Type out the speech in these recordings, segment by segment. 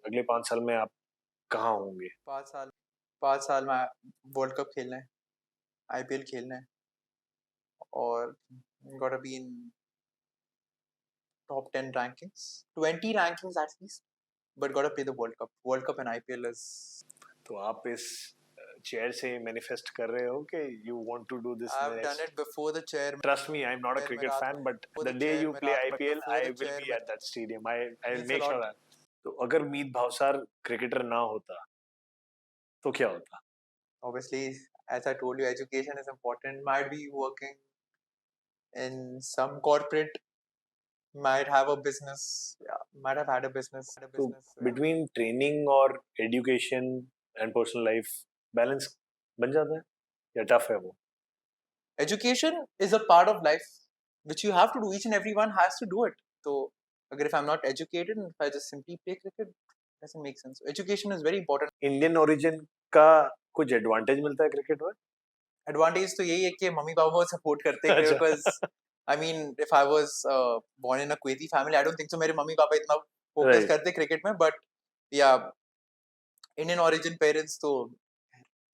अगले 5 साल में आप कहाँ होंगे? 5 साल में वर्ल्ड कप खेलना है, आईपीएल खेलना है और gotta be in top 10 rankings, 20 rankings at least, but gotta play the World Cup. World Cup and IPL is. तो आप इस चेयर से मैनिफेस्ट कर रहे हो कि you want to do this I've done next? it before the chair. Trust me, I'm not a cricket fan, but the day you play IPL, I will be at that stadium. I'll Means a make sure lot. that. तो अगर मीत Bhavsar cricketer ना होता तो क्या होता? Obviously, as I told you, education is important. Might be working in some corporate, might have a business, yeah, might have had a business. तो between training और education and personal life balance बन जाता है या tough है वो? Education is a part of life which you have to do. Each and everyone has to do it. So, if I'm not educated and if I just simply play cricket, doesn't make sense. Education is very important. Indian origin का कुछ advantage मिलता है cricket में? Advantage तो यही है कि mummy पापा support करते हैं because I mean if I was born in a Kuwaiti family, I don't think so मेरे मम्मी पापा इतना focus करते cricket में, but yeah, Indian origin parents तो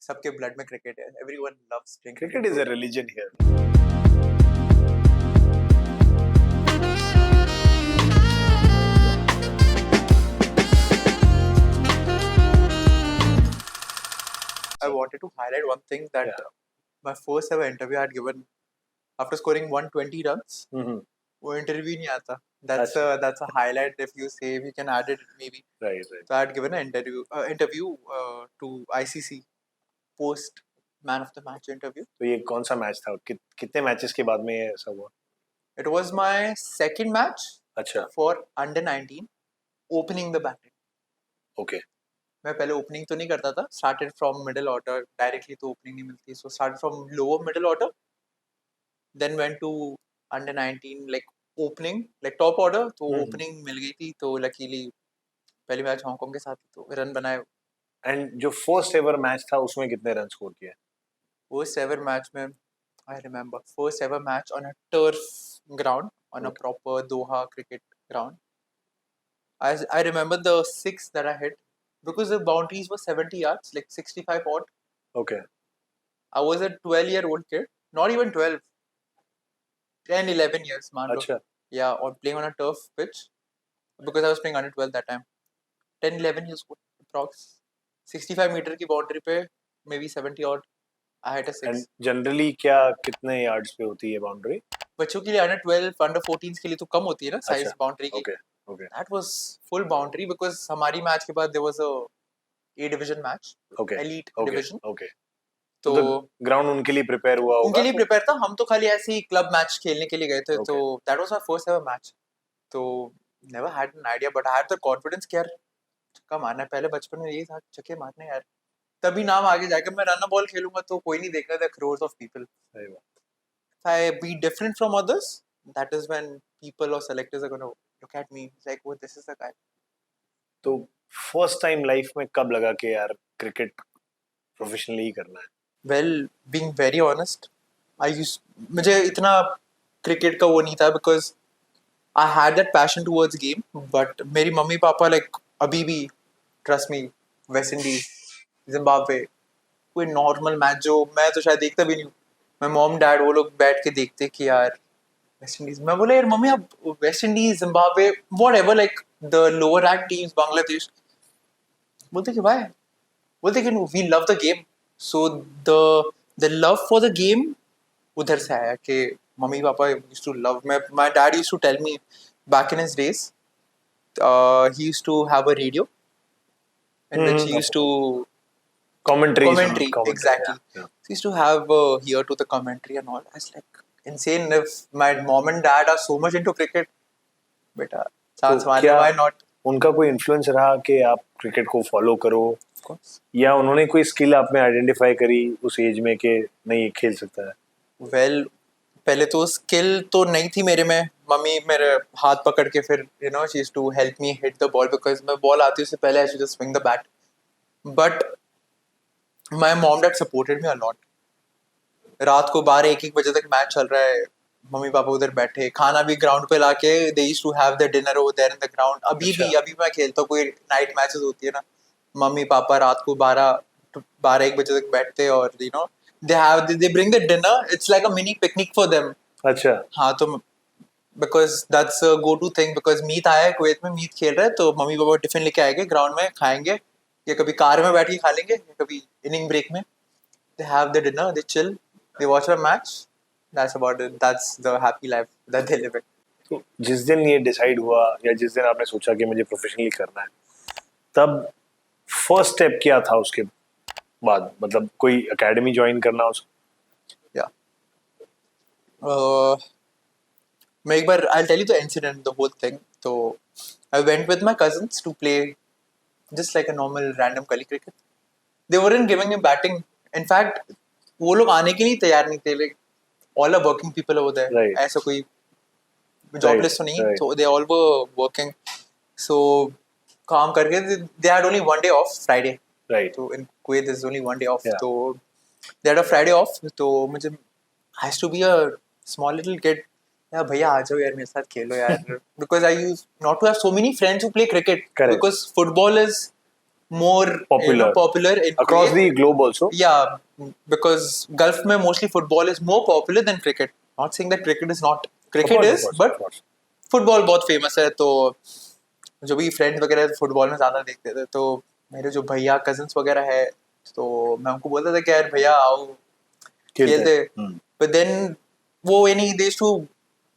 सबके blood में cricket है. Everyone loves playing cricket. Cricket is a religion here. I wanted to highlight one thing that my first ever interview I had given after scoring 120 runs. वो interview नहीं आता. That's a highlight. If you say we can add it maybe. Right. So I had given an interview to ICC post man of the match interview. तो ये कौन सा match था? कितने matches के बाद में ये ऐसा हुआ? It was my second match. अच्छा. For under 19 opening the batting. Okay. मैं पहले ओपनिंग तो नहीं करता था. Started from middle order. Directly तो ओपनिंग नहीं मिलती. So started from lower middle order. Then went to under 19 like opening, like top order. तो ओपनिंग मिल गई थी. तो luckily पहली मैच हांगकांग के साथ तो रन बनाए. And जो first ever match था उसमें कितने रन स्कोर किए? First ever match में I remember first ever match on a turf ground, on a proper Doha cricket ground. I remember the six that I hit because the boundaries were 70 yards, like 65 odd. Okay. I was a 12-year-old kid, not even 12, 10, 11 years, man. Achha. Yeah, or playing on a turf pitch because I was playing under 12 that time. 10, 11 years old, approx. 65 meter की boundary पे, maybe 70 odd. I hit a six. And generally क्या कितने yards पे होती है boundary? बच्चों के लिए under 12, under 14 के लिए तो कम होती है ना size boundary की. Okay. Okay. That was full boundary because हमारी match के बाद there was a A division match. Okay. Elite division. Okay. तो ग्राउंड उनके लिए प्रिपेयर हुआ होगा? उनके लिए प्रिपेयर था. हम तो खाली ऐसे ही क्लब मैच खेलने के लिए गए थे. तो that was my first ever match. तो never had an idea, but I had the confidence कि यार छक्का मारना है. पहले बचपन में यही था, छक्के मारने यार. तभी नाम आगे जाकर मैं रन बॉल खेलूंगा तो कोई नहीं देख रहा था. crores of people. सही बात. If I be different from others, that is when people or selectors are going to look at me. It's like, oh, this is the guy. तो फर्स्ट टाइम लाइफ में कब लगा कि यार cricket professionally ही करना है? Well, being very honest, मुझे इतना क्रिकेट का वो नहीं था because I had that passion towards game, but मेरी मम्मी पापा like अभी भी trust me, West Indies, Zimbabwe, कोई normal मैच जो मैं तो शायद देखता भी नहीं हूँ. मैं मॉम डैड वो लोग बैठ के देखते कि यार वेस्ट इंडीज. मैं बोला यार मम्मी आप West Indies, Zimbabwe, whatever, like the lower rank teams, Bangladesh. बोलते कि भाई, बोलते कि we love the game. So the love for the game उधर से आया कि mummy papa used to love. My dad used to tell me back in his days, he used to have a radio in which he used to commentary. Exactly. Yeah. He used to have ear to the commentary and all. I was like insane. If my mom and dad are so much into cricket, beta chance मारना, why not? उनका कोई influence रहा कि आप cricket को follow करो, या उन्होंने कोई स्किल आप में आइडेंटिफाई करी उस एज में कि नहीं खेल सकता है? Well, पहले तो स्किल तो नहीं थी मेरे में. मम्मी मेरे हाथ पकड़ के फिर she used to help me hit the ball because मैं बॉल आती उससे पहले I should just swing the bat. But my mom dad supported me a lot. रात को 12-1 बजे तक मैच चल रहा है. मम्मी पापा उधर बैठे, खाना भी ग्राउंड पे लाके they used to have the dinner over there in the ground. अच्छा. अभी मैं खेलता हूँ, कोई नाइट मैचेस होती है ना, मम्मी पापा रात को 12 1 बजे तक बैठते हैं और they bring the dinner. It's like a mini picnic for them. अच्छा. हाँ तो because that's a go to thing, because Meet आया है कुवैत में, मीत खेल रहा है तो मम्मी पापा टिफिन लेके आएंगे, ग्राउंड में खाएंगे, या कभी कार में बैठ के खा लेंगे, या कभी इनिंग ब्रेक में. They have the dinner, they chill, they watch a match. That's about it. That's the happy life that they live in. तो जिस दिन ये डिसाइड हुआ या जिस दिन आपने सोचा कि मुझे प्रोफेशनली करना है, तब फर्स्ट स्टेप क्या था उसके बाद? मतलब कोई एकेडमी ज्वाइन करना उस? Yeah. मैं एक बार I'll tell you the incident, the whole thing. So I went with my cousins to play just like a normal random gully cricket. They weren't giving me batting. In fact, वो लोग आने के लिए तैयार नहीं थे. Like all are working people over there. Right. ऐसा कोई जॉबलेस तो नहीं, so they all were working. So काम करके they had only one day off, Friday. Right. So in Kuwait there's only one day off. Yeah. So they had a Friday off. तो मुझे has to be a small little kid. यार भैया आ जाओ यार मेरे साथ खेलो यार. Because I used not to have so many friends who play cricket. Correct. Because football is more popular in across Kuwait. the globe also. Yeah, because Gulf में mostly football is more popular than cricket. Not saying that cricket is not. Cricket is, but football बहुत famous है. तो जो भी friends वगैरह football में ज़्यादा देखते थे, तो मेरे जो भैया कजन्स वगैरह है, तो मैं उनको बोलता था कि यार भैया आओ खेलते. बट देन वो यानी they to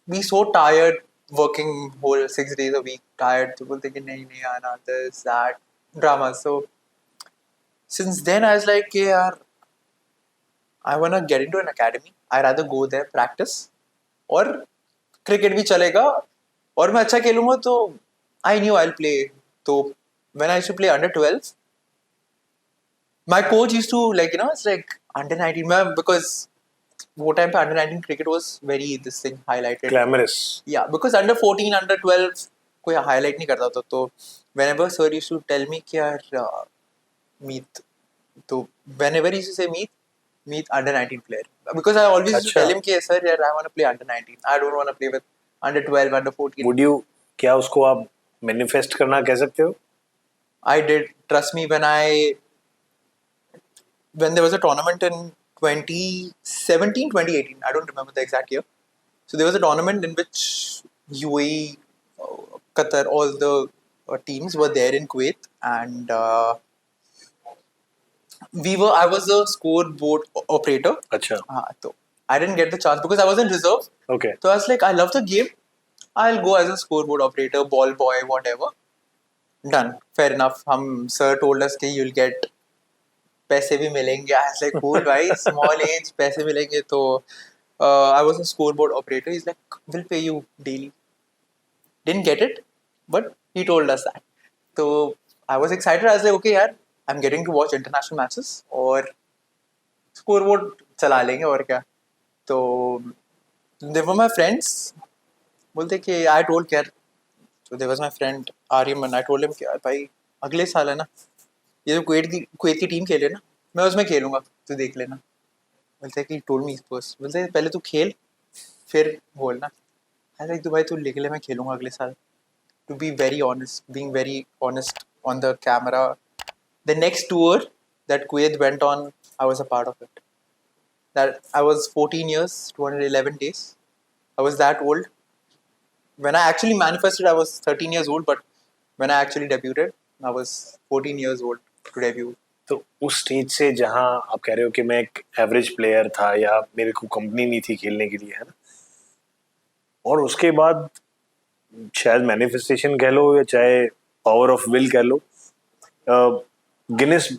be so tired working whole 6 days a week, tired, तो बोलते कि नहीं नहीं आना, this that drama. So since then I was like कि यार I want to get into an academy, I rather go there practice, और cricket भी चलेगा और मैं अच्छा खेलूंगा. तो आई न्यू आई प्ले. तो when I used to play under 12, my coach used to like it's like under 19 में, बिकॉज वो टाइम पे under 19 cricket was very this thing highlighted, glamorous. या बिकॉज अंडर 14 अंडर 12 कोई highlight नहीं करता था. तो whenever sir used to tell me कि यार मीत, तो व्हेनेवर ही से meet under 19 player, because I always used to tell him कि sir यार I want to play under 19, I don't want to play with under 12 under 14. Would you, क्या उसको आप manifest करना कह सकते हो? I did, trust me. When there was a tournament in 2017 2018, I don't remember the exact year. So there was a tournament in which UAE, Qatar, all the teams were there in Kuwait, and I was a scoreboard operator. अच्छा. So I didn't get the chance because I was in reserve. Okay. So I was like, I love the game, I'll go as a scoreboard operator, ball boy, whatever. Done. Fair enough. Sir told us कि you'll get पैसे भी मिलेंगे. I was like, cool भाई, small age, पैसे मिलेंगे. तो I was a scoreboard operator. He's like, we'll pay you daily. Didn't get it, but he told us that. So I was excited. I was like, okay यार, I'm getting to watch international matches और scoreboard चला लेंगे और क्या. तो they were my friends. बोलते कि I told यार, so there was my friend Aryaman. I told him कि यार भाई अगले साल है ना, ये जो कुवैत की टीम खेले ना, मैं उसमें खेलूंगा, तू देख लेना. बोलते कि told me first. बोलते पहले तू खेल फिर बोलना. I तो भाई तू लिख ले, मैं खेलूंगा अगले साल. To be very honest, being very honest on the camera, the next tour that Kuwait went on, I was a part of it. That I was 14 years, 211 days. I was that old. When I actually manifested, I was 13 years old, but when I actually debuted, I was 14 years old to debut. तो उस stage से जहाँ आप कह रहे हो कि मैं एक एवरेज प्लेयर था या मेरे को कंपनी नहीं थी खेलने के लिए, है ना, और उसके बाद शायद मैनिफेस्टेशन कह लो या चाहे पावर ऑफ विल कह लो, Guinness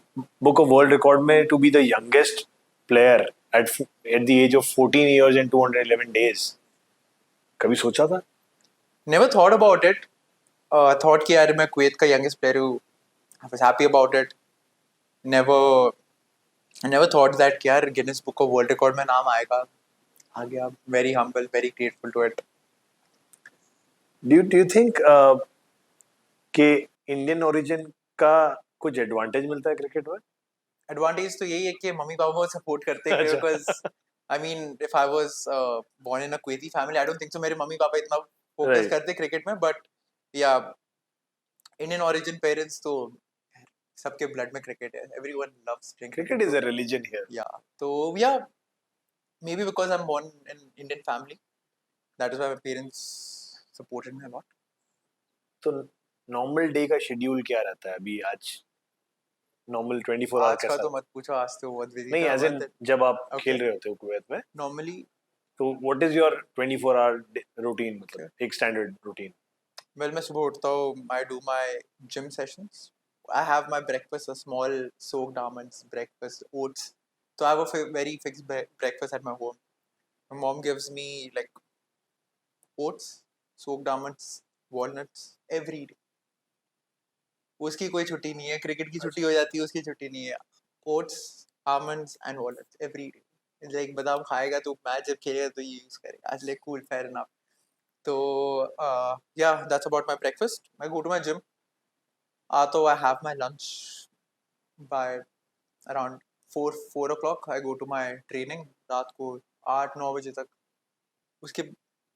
Book of World Record में to be the youngest player at the age of 14 years and 211 days, कभी सोचा था? Never thought about it. Thought कि यार मैं कुवैत का youngest player हूँ. I was happy about it. I never thought that कि यार Guinness Book of World Record में नाम आएगा. आ गया. Very humble, very grateful to it. Do you think कि इंडियन ओरिजिन का कुछ एडवांटेज मिलता है क्रिकेट में? एडवांटेज तो यही है कि मम्मी पापा सपोर्ट करते हैं, because I mean, if I was born in a Kuwaiti family, I don't think so. मेरे मम्मी पापा इतना focus Right. करते क्रिकेट में, but yeah, Indian origin parents तो सबके blood में cricket है. Everyone loves playing Cricket is so, a religion here. yeah. So yeah, maybe because I'm born in Indian family, that is why my parents supported me a lot. तो normal day का schedule क्या रहता है अभी आज? Normal 24 our आज का कैसा? तो मत पूछो, आज तो बहुत busy नहीं, था. एज इन जब आप Okay. खेल रहे होते हो कुवैत में, Normally, तो what is your 24 hour routine, मतलब एक स्टैंडर्ड रूटीन? well, मैं सुबह उठता हूँ. I do my gym sessions. I have my breakfast, a small soaked almonds breakfast, oats. So I have a very fixed breakfast at my home. My mom gives me like oats, soaked almonds, walnuts every day. उसकी कोई छुट्टी नहीं है. Cricket की छुट्टी हो जाती है, उसकी छुट्टी नहीं है. Oats, almonds and walnuts every day. Like बादाम खाएगा तो मैच जब खेलेगा तो ये यूज करेगा. आज like cool, fair enough. So yeah, that's about my breakfast. I go to my gym. So I have my lunch by around 4 o'clock. I go to my training रात को 8-9 बजे तक. उसके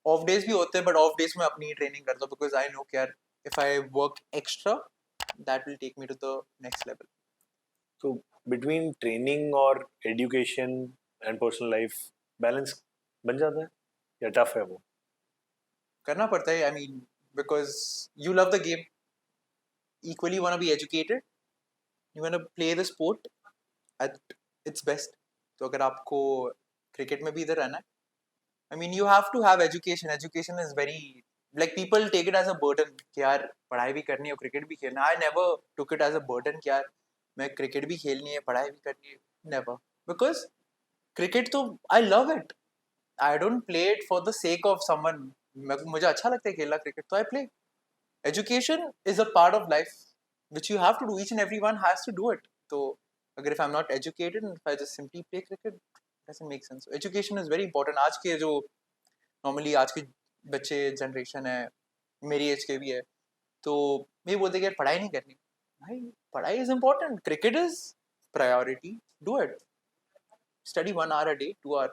ऑफ डेज भी होते हैं, बट ऑफ डेज में अपनी ही ट्रेनिंग करता हूँ बिकॉज आई नो कि यार if I work extra that will take me to the next level. तो बिटवीन ट्रेनिंग और education and personal life balance बन जाता है या टफ है वो? करना पड़ता है. I mean because you love the game equally, you want to be educated, you want to play the sport at its best. तो अगर आपको क्रिकेट में भी इधर रहना है, I mean you have to have education. Education is very, like people take it as a burden कि यार पढ़ाई भी करनी है और क्रिकेट भी खेलना है. I never took it as a burden कि यार मैं क्रिकेट भी खेलनी है, पढ़ाई भी करनी है. Never, because क्रिकेट तो I love it. I don't play it for the sake of someone. मुझे अच्छा लगता है खेलना क्रिकेट, तो I play. Education is a part of life which you have to do. Each and everyone has to do it. So अगर if I'm not educated and if I just simply play cricket, doesn't make sense. So education is very important. आज के जो normally आज के बच्चे generation है, मेरी as के भी है, तो ये बोलते हैं कि यार पढ़ाई नहीं करनी. भाई पढ़ाई is important. Cricket is priority. Do it. Study 1 hour a day, 2 hour,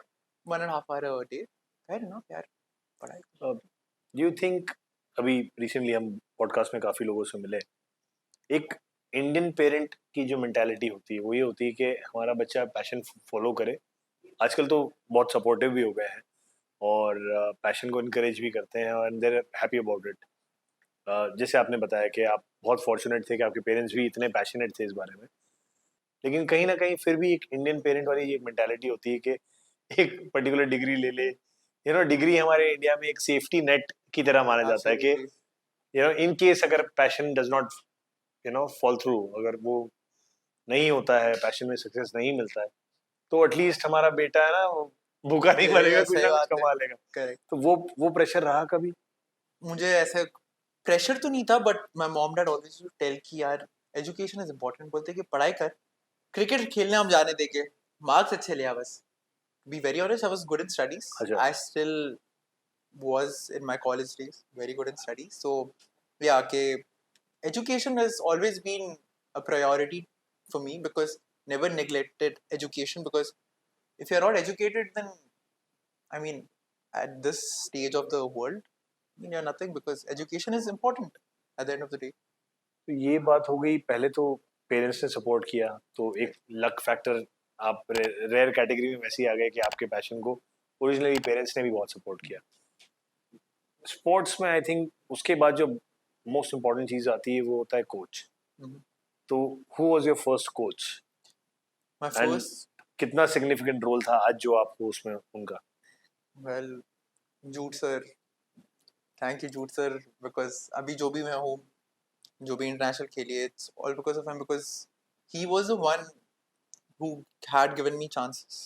1.5 hour a day. Fair enough यार, पढ़ाई. डू यू थिंक, अभी रिसेंटली हम पॉडकास्ट में काफ़ी लोगों से मिले, एक इंडियन पेरेंट की जो मेंटालिटी होती है वो ये होती है कि हमारा बच्चा पैशन फॉलो करे. आजकल तो बहुत सपोर्टिव भी हो गए हैं और पैशन को इनकरेज भी करते हैं and there happy about it. जैसे आपने बताया कि आप बहुत फॉर्चुनेट थे कि आपके पेरेंट्स भी इतने पैशनेट थे इस बारे में, लेकिन कहीं ना कहीं फिर भी एक इंडियन पेरेंट वाली एक मेंटालिटी होती है कि एक पर्टिकुलर डिग्री ले ले. डिग्री हमारे इंडिया में एक सेफ्टी नेट की तरह माना जाता है कि इन केस अगर passion does not fall through, अगर वो नहीं होता है, पैशन में सक्सेस नहीं मिलता है, तो एटलीस्ट हमारा बेटा है ना वो भूखा नहीं मरेगा, कुछ ना कुछ कमा लेगा. करेक्ट. तो वो प्रेशर रहा कभी? मुझे ऐसे प्रेशर तो नहीं था, but my mom dad always to tell कि यार एजुकेशन इज इम्पोर्टेंट. बोलते कि पढ़ाई कर, क्रिकेट खेलने हम जाने देके मार्क्स अच्छे लिया बस. B very honest, I was good in studies. I still was in my college days very good in studies. So yeah, education has always been a priority for me because never neglected education, because if you're not educated, then I mean at this stage of the world, I mean, you're nothing, because education is important at the end of the day. तो ये बात हो गई. पहले तो parents ने support किया, तो एक लक फैक्टर आप रेयर कैटेगरी में वैसे ही आ गए कि आपके पैशन को ओरिजिनली पेरेंट्स ने भी बहुत सपोर्ट किया. स्पोर्ट्स में आई थिंक उसके बाद जो मोस्ट इम्पोर्टेंट चीज़ आती है वो होता है कोच. तो who was your first coach? My first, कितना सिग्निफिकेंट रोल था आज जो आपको उसमें उनका? well, jute sir, thank you jute sir, because अभी जो भी मैं हूँ, जो भी इंटरनेशनल खेली, it's all because of him, because he was the one who had given me chances.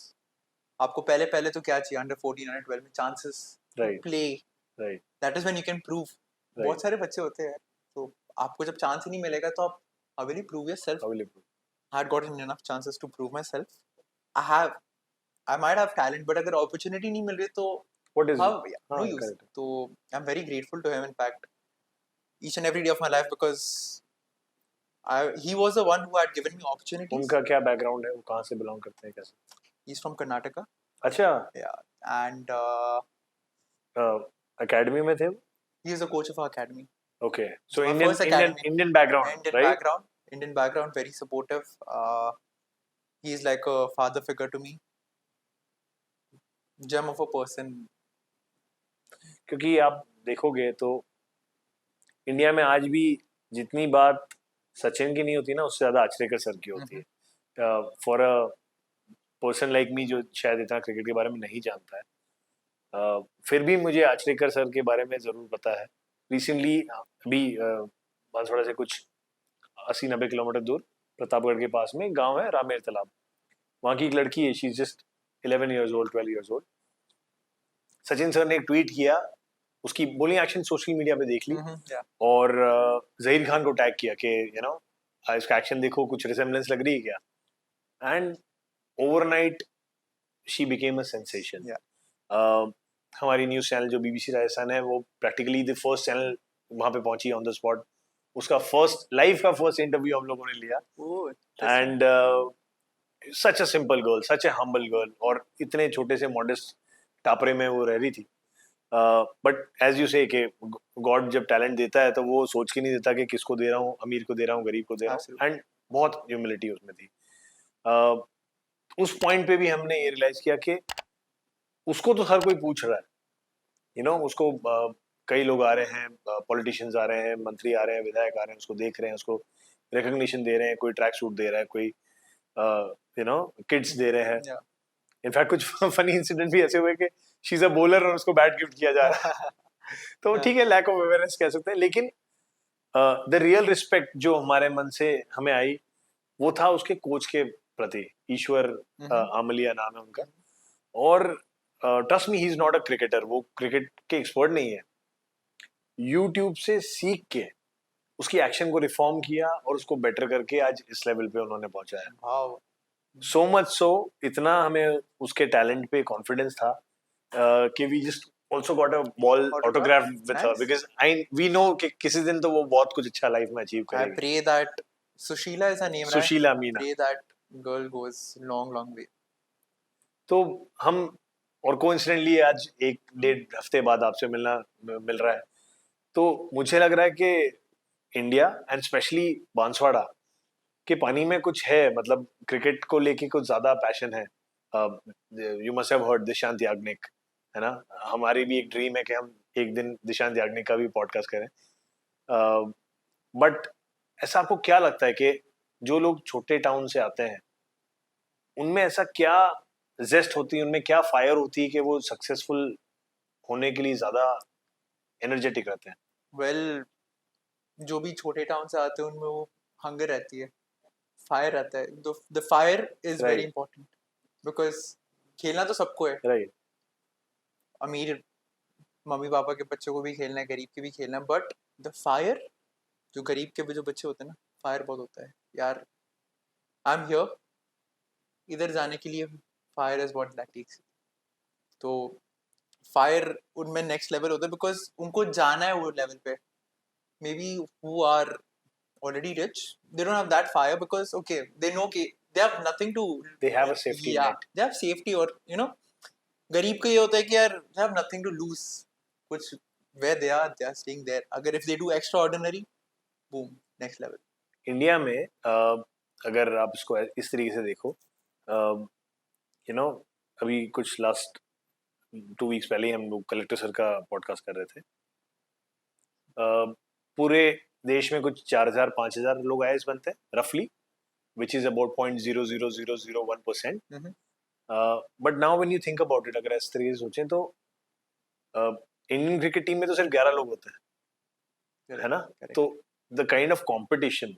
आपको पहले पहले तो क्या चाहिए, अंडर 14 अंडर 12 में chances to play. Right. That is when you can prove. बहुत सारे बच्चे होते हैं, तो आपको जब चांस ही नहीं मिलेगा तो आप how will you prove yourself? I had gotten enough chances to prove myself. I might have talent, but अगर opportunity नहीं मिल रही तो what is how, it? no use. So I'm very grateful to him, in fact, each and every day of my life, because he was the one who had given me opportunities. उनका क्या background है, वो कहाँ से belong करते हैं, कैसे? He's from Karnataka. अच्छा, Yeah, and एकेडमी में थे? he is the coach of our academy. Okay, so So my Indian first Indian academy, Indian background, Indian right? background, Indian background, very supportive. He is like a father figure to me. Gem of a person. क्योंकि आप देखोगे तो India में आज भी जितनी बात सचिन की नहीं होती ना, उससे ज्यादा आचरेकर सर की होती है। For a person like me जो शायद इतना क्रिकेट के बारे में नहीं जानता है, फिर भी मुझे आचरेकर सर के बारे में जरूर पता है। रिसेंटली अभी बांसवाड़ा से कुछ 80-90 किलोमीटर दूर प्रतापगढ़ के पास में गांव है रामेर तालाब, वहाँ की एक लड़की है, she is just 11 years old, 12 years old। Sachin sir ने एक ट्वीट किया, उसकी बोलिंग एक्शन सोशल मीडिया पे देख ली, Yeah. और जहीर खान को टैग किया कि यू नो इसका एक्शन देखो, कुछ रिसेम्बलेंस लग रही है क्या? And overnight she became a sensation. Yeah. हमारी न्यूज चैनल जो बीबीसी राजस्थान है, वो प्रैक्टिकली द फर्स्ट चैनल वहां पे पहुंची ऑन द स्पॉट। उसका फर्स्ट इंटरव्यू हम लोगों ने लिया। Oh, interesting. And such a simple girl, such a humble girl, और इतने छोटे से मॉडेस्ट टापरे में वो रह रही थी। बट एज यू से कि गॉड जब टैलेंट देता है तो वो सोच के नहीं देता कि किसको दे रहा हूँ, अमीर को दे रहा हूँ, गरीब को दे रहा हूँ। Absolutely. एंड बहुत ह्यूमिलिटी उसमें थी। उस पॉइंट पे भी हमने ये रियलाइज किया कि उसको तो हर कोई पूछ रहा है, यू नो उसको कई लोग आ रहे हैं, पॉलिटिशियंस आ रहे हैं, मंत्री आ रहे हैं, विधायक आ रहे हैं, उसको देख रहे हैं, उसको रिकग्निशन दे रहे हैं, कोई ट्रैक सूट दे रहा है, कोई यू नो किड्स दे रहे हैं। Yeah. इनफैक्ट कुछ फनी इंसिडेंट भी ऐसे हुए कि शी इज अ बॉलर और उसको बैट गिफ्ट किया जा रहा है। तो ठीक है, लैक ऑफ अवेयरनेस कह सकते हैं, लेकिन द रियल रिस्पेक्ट जो हमारे मन से हमें आई वो था उसके कोच के प्रति। ईश्वर आमलिया नाम है उनका। और trust me, he is not a cricketer, वो क्रिकेट के एक्सपर्ट नहीं है। यूट्यूब से सीख के उसकी एक्शन को रिफॉर्म किया और उसको बेटर करके आज इस लेवल पे उन्होंने पहुंचाया। Wow. सो मच सो, इतना हमें उसके टैलेंट पे कॉन्फिडेंस था कि we just also got a ball autograph with her, because I we know कि किसी दिन तो वो बहुत कुछ अच्छा लाइफ में अचीव I करेगी। pray that Sushila is her name, right? Sushila Meena. Pray that girl goes long, long way. तो हम, और कोइंसिडेंटली आज 1-1.5 हफ्ते बाद आपसे मिल रहा है, तो मुझे लग रहा है कि इंडिया एंड स्पेशली बांसवाड़ा के पानी में कुछ है, मतलब क्रिकेट को लेके कुछ ज्यादा पैशन है। You must have heard Dishant Yagnik, है ना? हमारी भी एक ड्रीम है कि हम एक दिन दिशांत याग्निक का भी पॉडकास्ट करें। बट ऐसा आपको क्या लगता है कि जो लोग छोटे टाउन से आते हैं उनमें ऐसा क्या जेस्ट होती है, उनमें क्या फायर होती है कि वो सक्सेसफुल होने के लिए ज्यादा एनर्जेटिक रहते हैं? Well, जो भी छोटे टाउन से आते हैं उनमें वो हंगर रहती है, फायर रहता है। The fire is very right, important because खेलना तो सबको है, राइट, अमीर मम्मी पापा के बच्चों को भी खेलना है, गरीब के भी खेलना है, बट द फायर, जो गरीब के भी जो बच्चे होते हैं ना, फायर बहुत होता है यार। आई एम हियर, इधर जाने के लिए fire is what that takes. तो फायर उनमें नेक्स्ट लेवल होता है बिकॉज उनको जाना है वो लेवल पे। Maybe who are already rich, they don't have that fire because okay, they know कि they have nothing to, they have a safety yeah, net. they have safety, और you know गरीब को ये होता है कि यार they have nothing to lose, कुछ where they are staying there। अगर if they do extraordinary, boom, next level। India में अगर आप इसको इस तरीके से देखो, यू नो अभी कुछ लास्ट 2 weeks पहले ही हम लोग कलेक्टर सर का पॉडकास्ट कर रहे थे। पूरे देश में कुछ 4,000-5,000 लोग आए इस बनते हैं रफली, which is about 0.00001%। But now when you think about it, अगर इस तरीके से सोचें तो इंडियन क्रिकेट टीम में तो सिर्फ 11 लोग होते हैं, है ना? Correct. तो द काइंड ऑफ कंपटीशन,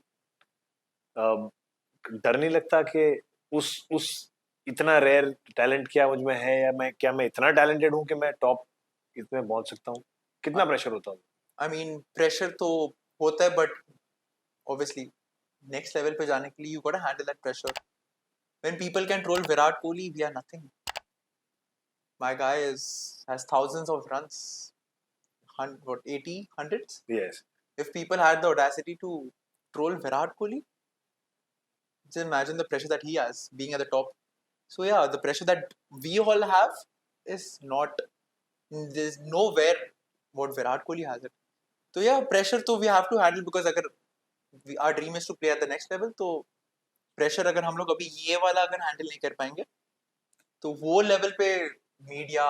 डर नहीं लगता कि उस इतना रेयर टैलेंट क्या मुझ में है, या मैं इतना टैलेंटेड हूँ कि मैं टॉप इसमें पहुंच सकता हूँ? कितना प्रेशर होता है? I mean प्रेशर तो होता है, बट obviously next level पे जाने के लिए you gotta handle that pressure। when people can troll Virat Kohli, we are nothing। my guy has thousands of runs, what, 80 hundreds। Yes, if people had the audacity to troll Virat Kohli, just imagine the pressure that he has being at the top। So yeah, the pressure that we all have is not, there's nowhere what Virat Kohli has it. So yeah, pressure तो we have to handle, because अगर our dream is to play at the next level, तो pressure अगर हम लोग अभी ये वाला अगर handle नहीं कर पाएंगे, तो वो level पे media,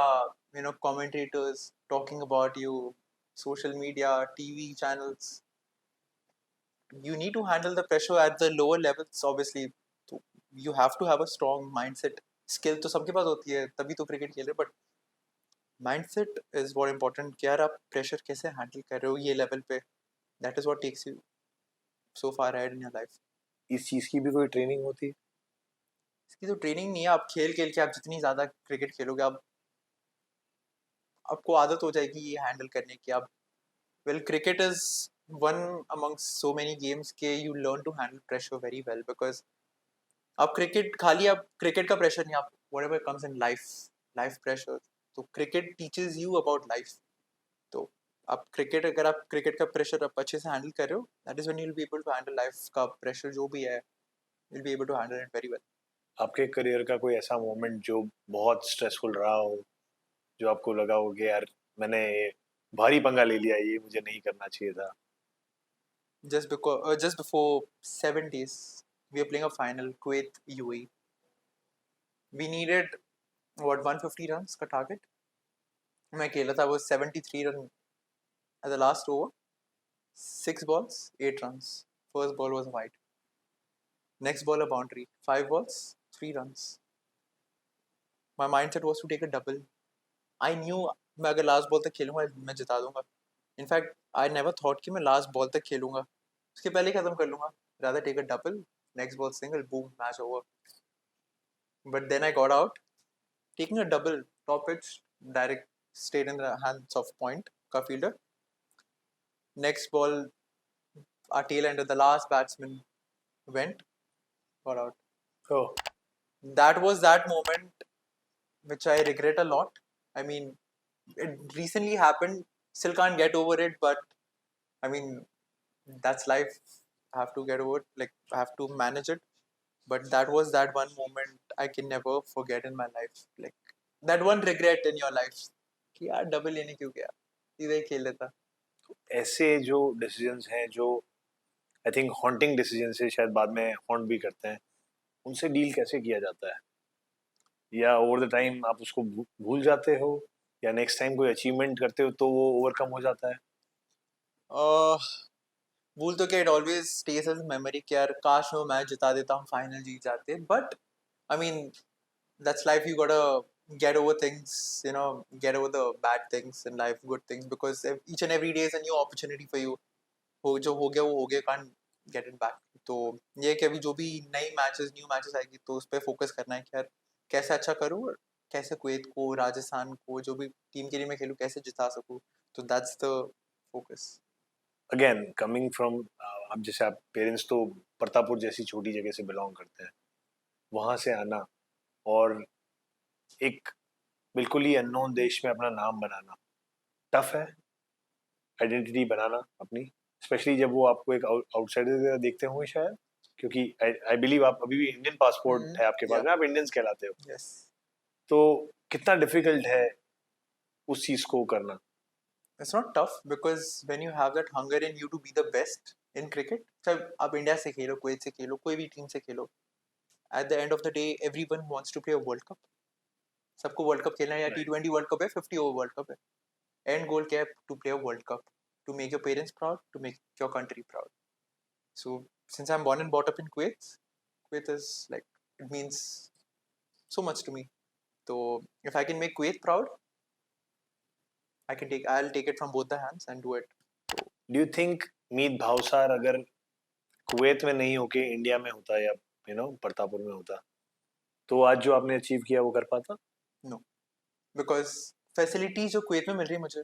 commentators talking about you, social media, TV channels, you need to handle the pressure at the lower levels obviously. तो you have to have a strong mindset. Skill तो सबके पास होती है, तभी तो क्रिकेट खेल रहे, but mindset is what important कि यार आप प्रेशर कैसे हैंडल कर रहे हो ये लेवल पे. That is what takes you so far ahead in your life. इस चीज की भी कोई ट्रेनिंग होती है? इसकी तो ट्रेनिंग नहीं है, आप खेल खेल के आप जितनी ज़्यादा क्रिकेट खेलोगे, आप आपको आदत हो जाएगी ये हैंडल करने की. आप well, cricket is one amongst so many games के you learn to handle pressure very well, because आप क्रिकेट खाली आप क्रिकेट का प्रेशर नहीं, आप whatever comes in life, life pressure, तो cricket teaches you about life. तो आप क्रिकेट, अगर आप क्रिकेट का प्रेशर आप अच्छे से हैंडल कर रहे हो, that is when you will be able to handle life का प्रेशर जो भी है, you will be able to handle it very well. आपके करियर का कोई ऐसा मोमेंट जो बहुत स्ट्रेसफुल रहा हो, जो आपको लगा हो कि यार मैंने भारी पंगा ले लिया, ये मुझे नहीं करना चाहिए था? Just before 7 days, we are playing a final, Kuwait UAE. We needed what 150 runs का target. मैं खेला था वो 73 run at the last over. 6 balls, 8 runs. First ball was wide. Next ball a boundary. 5 balls, 3 runs. My mindset was to take a double. I knew मैं अगर last ball तक खेलूंगा मैं जिता दूंगा. इनफैक्ट आई नेवर थॉट कि मैं last ball तक खेलूंगा, उसके पहले ही खत्म कर लूंगा. Rather take a double, next ball single, boom, match over. But then I got out. Taking a double, top pitch, direct straight in the hands of point का fielder. Next ball our tail end of the last batsman went, got out. Oh, That was that moment which I regret a lot. I mean, it recently happened, still can't get over it, but I mean, that's life. I have to get over it, like I have to manage it. But that was that one moment I can never forget in my life. Like that one regret in your life कि यार double लेने क्यों गया, सीधे ही खेल लेता. ऐसे जो डिसीजंस हैं जो आई थिंक हॉन्टिंग डिसीजन से शायद बाद में हॉन्ट भी करते हैं, उनसे डील कैसे किया जाता है? या ओवर द टाइम आप उसको भूल जाते हो, या नेक्स्ट टाइम कोई अचीवमेंट करते हो तो वो ओवरकम हो जाता है? भूल तो क्या, it always stays as memory कि यार काश वो मैच जिता देता, हम फाइनल जीत जाते. But I mean that's life. You gotta get over things, get over the bad things in life, good things, because each and every day is a new opportunity for you. जो हो गया वो हो गया, can't get it back. तो ये है कि अभी जो भी नई मैचेस, न्यू मैचेस आएगी, तो उस पर फोकस करना है कि यार कैसे अच्छा करूँ, और कैसे कुवैत को, राजस्थान को, जो भी टीम के लिए मैं खेलूँ, कैसे जिता सकूँ. तो that's the focus. Again coming from, अब जैसे आप पेरेंट्स तो प्रतापपुर जैसी छोटी जगह से बिलोंग करते हैं, वहाँ से आना और एक बिल्कुल ही अननोन देश में अपना नाम बनाना टफ है, आइडेंटिटी बनाना अपनी, स्पेशली जब वो आपको एक आउटसाइडर देखते होंगे शायद, क्योंकि आई बिलीव आप अभी भी इंडियन पासपोर्ट है आपके पास में, आप इंडियंस कहलाते हो. यस. तो कितना डिफिकल्ट है उस चीज को करना? It's not tough, because when you have that hunger in you to be the best in cricket, चाहे आप इंडिया से खेलो, कुवैत से खेलो, कोई भी टीम से खेलो, at the end of the day everyone wants to play a World Cup. सबको world cup खेलना है, या T20 वर्ल्ड कप है, 50 ओवर वर्ल्ड कप है. एंड गोल क्या है? To play a world cup, to make your parents proud, to make your country proud. So since I am born and brought up in Kuwait is like, it means so much to me. So if I can make Kuwait proud, I'll take it from both the hands and do it. Do you think Meet Bhavsar अगर Kuwait में नहीं होके India में होता, या प्रतापपुर में होता, तो आज जो आपने अचीव किया वो कर पाता? No, because फैसिलिटीज जो कुवैत में मिल रही है मुझे,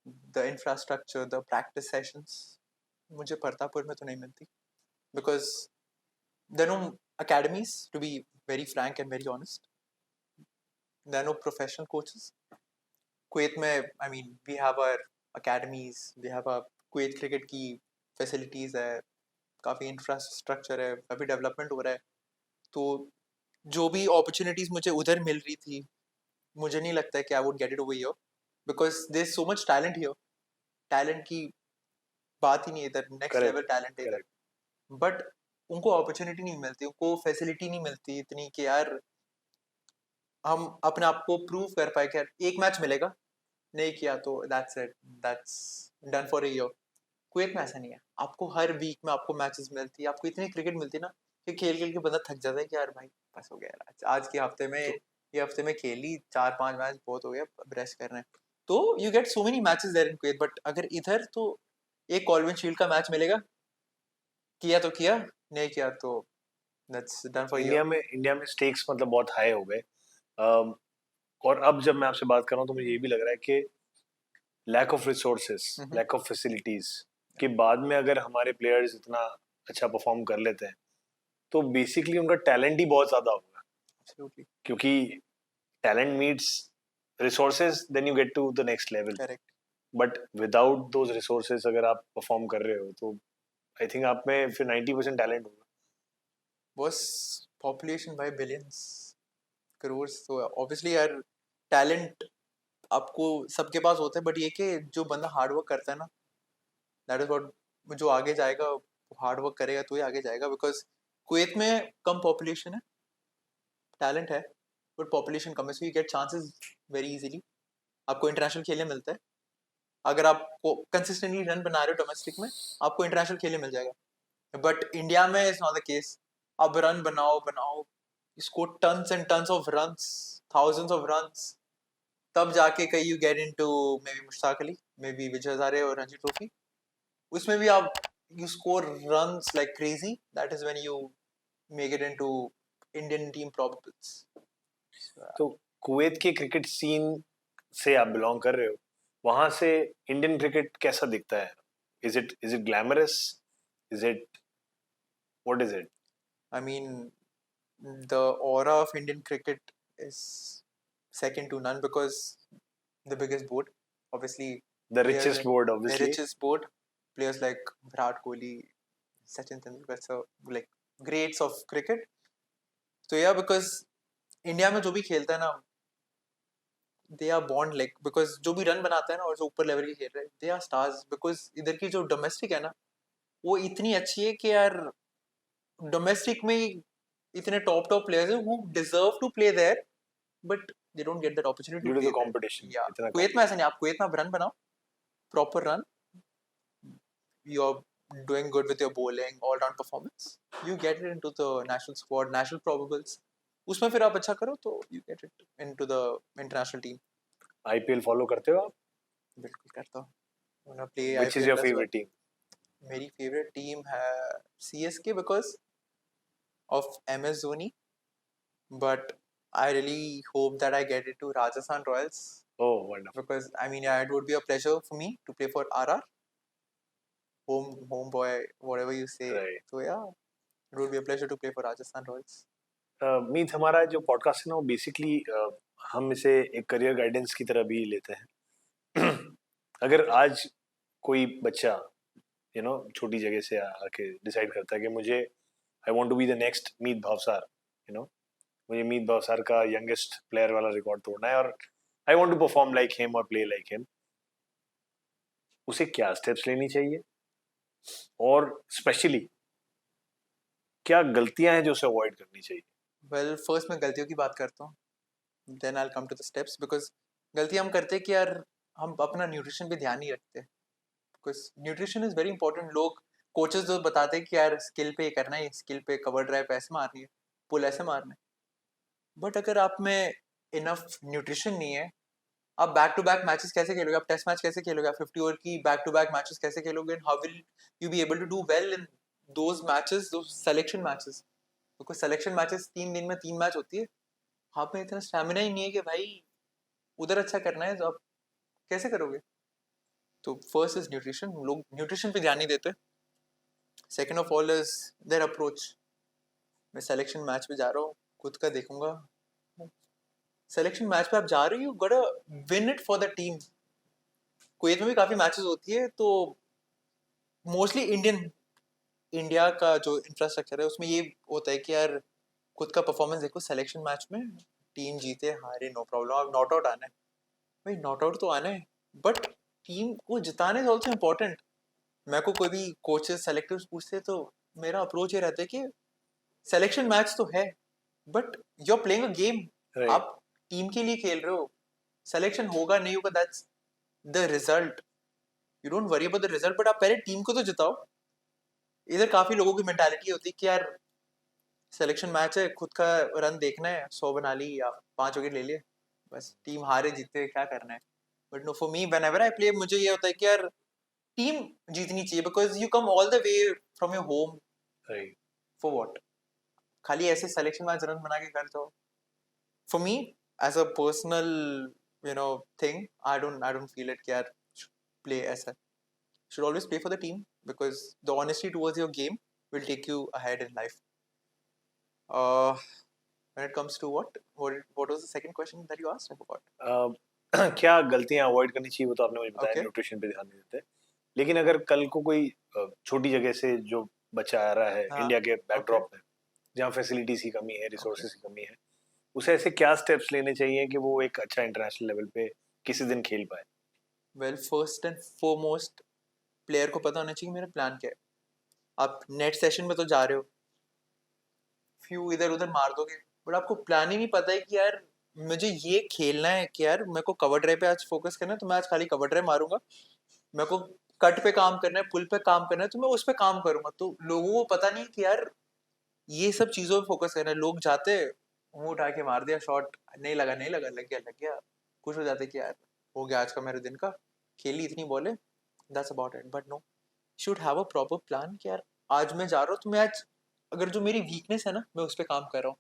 the infrastructure, the practice sessions, मुझे प्रतापपुर में तो नहीं मिलती. Because there are no academies, to be very frank and very honest. There are no professional coaches. Kuwait में, I mean, we have our academies, we have our Kuwait cricket की facilities है, काफ़ी infrastructure है, काफ़ी development हो रहा है. तो जो भी अपॉर्चुनिटीज मुझे उधर मिल रही थी, मुझे नहीं लगता है कि I would get it over here, because there is so much talent here. Talent की बात ही नहीं है इधर, नेक्स्ट लेवल करेक्ट, टैलेंट है इधर. करेक्ट. बट उनको अपॉर्चुनिटी नहीं मिलती, उनको फैसिलिटी नहीं मिलती इतनी कि यार हम अपने आप को प्रूव कर पाए कि यार एक मैच मिलेगा, नहीं किया तो that's it, that's done for a year. Kuwait में ऐसा नहीं है, आपको हर वीक में आपको मैचेस मिलती है, आपको इतनी क्रिकेट मिलती है ना कि खेल खेल के बंदा थक जाता है कि यार भाई बस हो गया यार, आज के हफ्ते में, तो ये हफ्ते में खेली 4-5 मैच बहुत हो गया, अब रेस्ट करना है. तो you get so many matches there in Kuwait. But अगर इधर तो एक कॉल्विन शील्ड का मैच मिलेगा, किया तो किया, नहीं किया तो that's done for year. India में स्टेक्स मतलब बहुत हाई हो गए. अम, और अब जब मैं आपसे बात कर रहा हूँ तो मुझे ये भी लग रहा है कि lack of resources, lack of facilities के बाद में अगर हमारे प्लेयर्स इतना अच्छा परफॉर्म कर लेते हैं तो बेसिकली उनका टैलेंट ही बहुत ज्यादा होगा. एब्सोल्युटली क्योंकि talent meets resources, then you get to the next level. Correct. But without those resources अगर आप परफॉर्म कर रहे हो तो आई थिंक आप में फिर 90% टैलेंट होगा. बस पॉपुलेशन बाय बिलियंस, करोर्स, तो ऑब्वियसली यार टैलेंट आपको सबके पास होता है, बट ये कि जो बंदा हार्ड वर्क करता है ना, दैट इज व्हाट, जो आगे जाएगा, हार्ड वर्क करेगा तो ही आगे जाएगा. बिकॉज कुवैत में कम पॉपुलेशन है, टैलेंट है, बट पॉपुलेशन कम है, so you get chances very easily. आपको इंटरनेशनल खेलने मिलता है, अगर आपको कंसिस्टेंटली रन बना रहे हो डोमेस्टिक में, आपको इंटरनेशनल खेलने मिल जाएगा. बट इंडिया में इज नॉट द केस. अब रन बनाओ बनाओ, score tons and tons of runs, thousands of runs, तब जाके कहीं you get into maybe Mushtaq Ali, maybe Vijay Hazare और रणजी ट्रॉफी. उसमें भी आप you score runs like crazy, that is when you make it into Indian team probables. तो Kuwait के cricket scene से आप बिलोंग कर रहे हो, वहां से इंडियन क्रिकेट कैसा दिखता है? Is it glamorous? Is it what is it? I mean, the aura of Indian cricket is second to none because the biggest board, obviously, The players richest like board, the obviously. richest board, players like Virat Kohli, Sachin Tendulkar, so like greats of cricket. So yeah, because India में जो भी खेलता है ना, they are bond like, because जो भी run बनाता है ना और जो ऊपर लेवल के खेल रहे हैं, दे आर स्टार्स. बिकॉज इधर की जो डोमेस्टिक है ना, वो इतनी अच्छी है कि यार डोमेस्टिक में इतने टॉप टॉप प्लेयर्स हैं who deserve to play there, but they don't get that opportunity Due to to play the there. competition, Yeah, इतना कुवैत में ऐसा competition. नहीं. आप कुवैत में आप रन बनाओ, proper run, you are doing good with your bowling, all round performance, you get it into the national squad, national probables. उसमें फिर आप अच्छा करो तो you get it into the international team. IPL follow करते हो आप? बिल्कुल करता हूँ, wanna play Which is your IPL as well. favorite team? मेरी फेवरेट टीम है CSK because of MS Dhoni, but I really hope that I get it to Rajasthan Royals Oh, wonderful. because I mean, yeah, it would be a pleasure for me to play for RR, home boy, whatever you say. Right. So yeah, it would be a pleasure to play for Rajasthan Royals. मीत, हमारा जो podcast है ना वो basically हम इसे एक career guidance की तरह भी लेते हैं. अगर आज कोई बच्चा छोटी जगह से आके डिसाइड करता है कि मुझे I want to be the next Meet Bhavsar, मुझे मीत भावसार का यंगेस्ट प्लेयर वाला रिकॉर्ड तोड़ना है और I want to perform like him और प्ले लाइक हिम, उसे क्या स्टेप्स लेनी चाहिए और स्पेशली क्या गलतियां हैं जो उसे अवॉइड करनी चाहिए? Well, first मैं गलतियों की बात करता हूँ, then I'll come to the steps because गलती हम करते हैं कि यार हम अपना न्यूट्रिशन पे ध्यान नहीं रखते. Because nutrition is very important. लोग कोचेस जो बताते हैं कि यार स्किल पे ये करना है, स्किल पे कवर ड्राइव ऐसे मारनी है, पुल ऐसे मारना है, बट अगर आप में इनफ न्यूट्रिशन नहीं है, आप बैक टू बैक मैचेस कैसे खेलोगे, आप टेस्ट मैच कैसे खेलोगे, आप 50 ओवर की बैक टू बैक मैचेस कैसे खेलोगे, how will you be able to do well in those matches, those selection matches. Because selection matches 3 दिन में 3 मैच होती है, आप में इतना स्टैमिना ही नहीं है कि भाई उधर अच्छा करना है, तो आप कैसे करोगे. तो फर्स्ट इज न्यूट्रिशन, लोग न्यूट्रिशन पे ध्यान नहीं देते. Second of all is there approach. मैं सिलेक्शन मैच पे जा रहा हूँ, खुद का देखूंगा. सिलेक्शन मैच पे आप जा रहे हो, यू गोटा win it for the team. Kuwait में भी काफी मैचेस होती है, तो मोस्टली इंडिया का जो इंफ्रास्ट्रक्चर है उसमें ये होता है कि यार खुद का परफॉर्मेंस देखो सिलेक्शन मैच में, टीम जीते हारे नो प्रॉब्लम, अब नॉट आउट आना है भाई, नॉट आउट तो आना है, बट टीम को जिताना इज ऑल्सो इम्पोर्टेंट। मेरे को कोई भी कोचेस सेलेक्टर्स पूछते तो मेरा अप्रोच ये रहता है कि सिलेक्शन मैच तो है, but you are playing a game, right. आप टीम के लिए खेल रहे हो, सिलेक्शन होगा नहीं होगा that's the result, you don't worry about the result, but आप पहले टीम को तो जिताओ। इधर काफी लोगों की मेंटालिटी होती है कि यार सिलेक्शन मैच है, खुद का रन देखना है, 100 बना ली या 5 विकेट ले लिए, बस टीम हारे जीते क्या करना है। But no, for me whenever I play मुझे ये होता है कि यार टीम जीतनी चाहिए, because you come all the way from your home right. For what, खाली ऐसे सिलेक्शन मैच रन बना के कर दो। For me as a personal you know thing, I don't feel it कि यार प्ले ऐसा, should always play for the team because the honesty towards your game will take you ahead in life. Uh, when it comes to what was the second question that you asked? I forgot. क्या गलतियां avoid करनी चाहिए वो तो आपने मुझे बताया, Okay. Nutrition पे ध्यान नहीं देते। लेकिन अगर कल को कोई छोटी जगह से जो बच्चा आ रहा है हाँ, इंडिया के बैकड्रॉप में, जहाँ फैसिलिटीज की कमी है, रिसोर्सेज की कमी है, उसे ऐसे क्या स्टेप्स लेने चाहिए कि वो एक अच्छा इंटरनेशनल लेवल पे किसी दिन खेल पाए? Well, first and foremost, player को पता होना चाहिए मेरा प्लान क्या है। आप नेट सेशन में तो जा रहे हो, फ्यू इधर उधर मार दोगे, बट आपको प्लान ही नहीं पता है कि यार मुझे ये खेलना है कि यार मेरे को कवर ड्राइव पे आज फोकस करना है, तो मैं आज खाली कवर ड्राइव मारूंगा। मेरे को कट पे काम करना है, पुल पे काम करना है, तो मैं उस पे काम करूंगा। तो लोगों को पता नहीं कि यार ये सब चीजों पे फोकस करना है। लोग जाते मुंह उठा के मार दिया शॉट, नहीं लगा नहीं लगा, लग गया लग गया, खुश हो जाते कि यार हो गया आज का मेरे दिन का, खेली इतनी बॉल है, that's about it. But no, should have a proper plan कि यार आज मैं जा रहा हूँ तो मैं आज अगर जो मेरी वीकनेस है ना मैं उस पर काम कर रहा हूँ।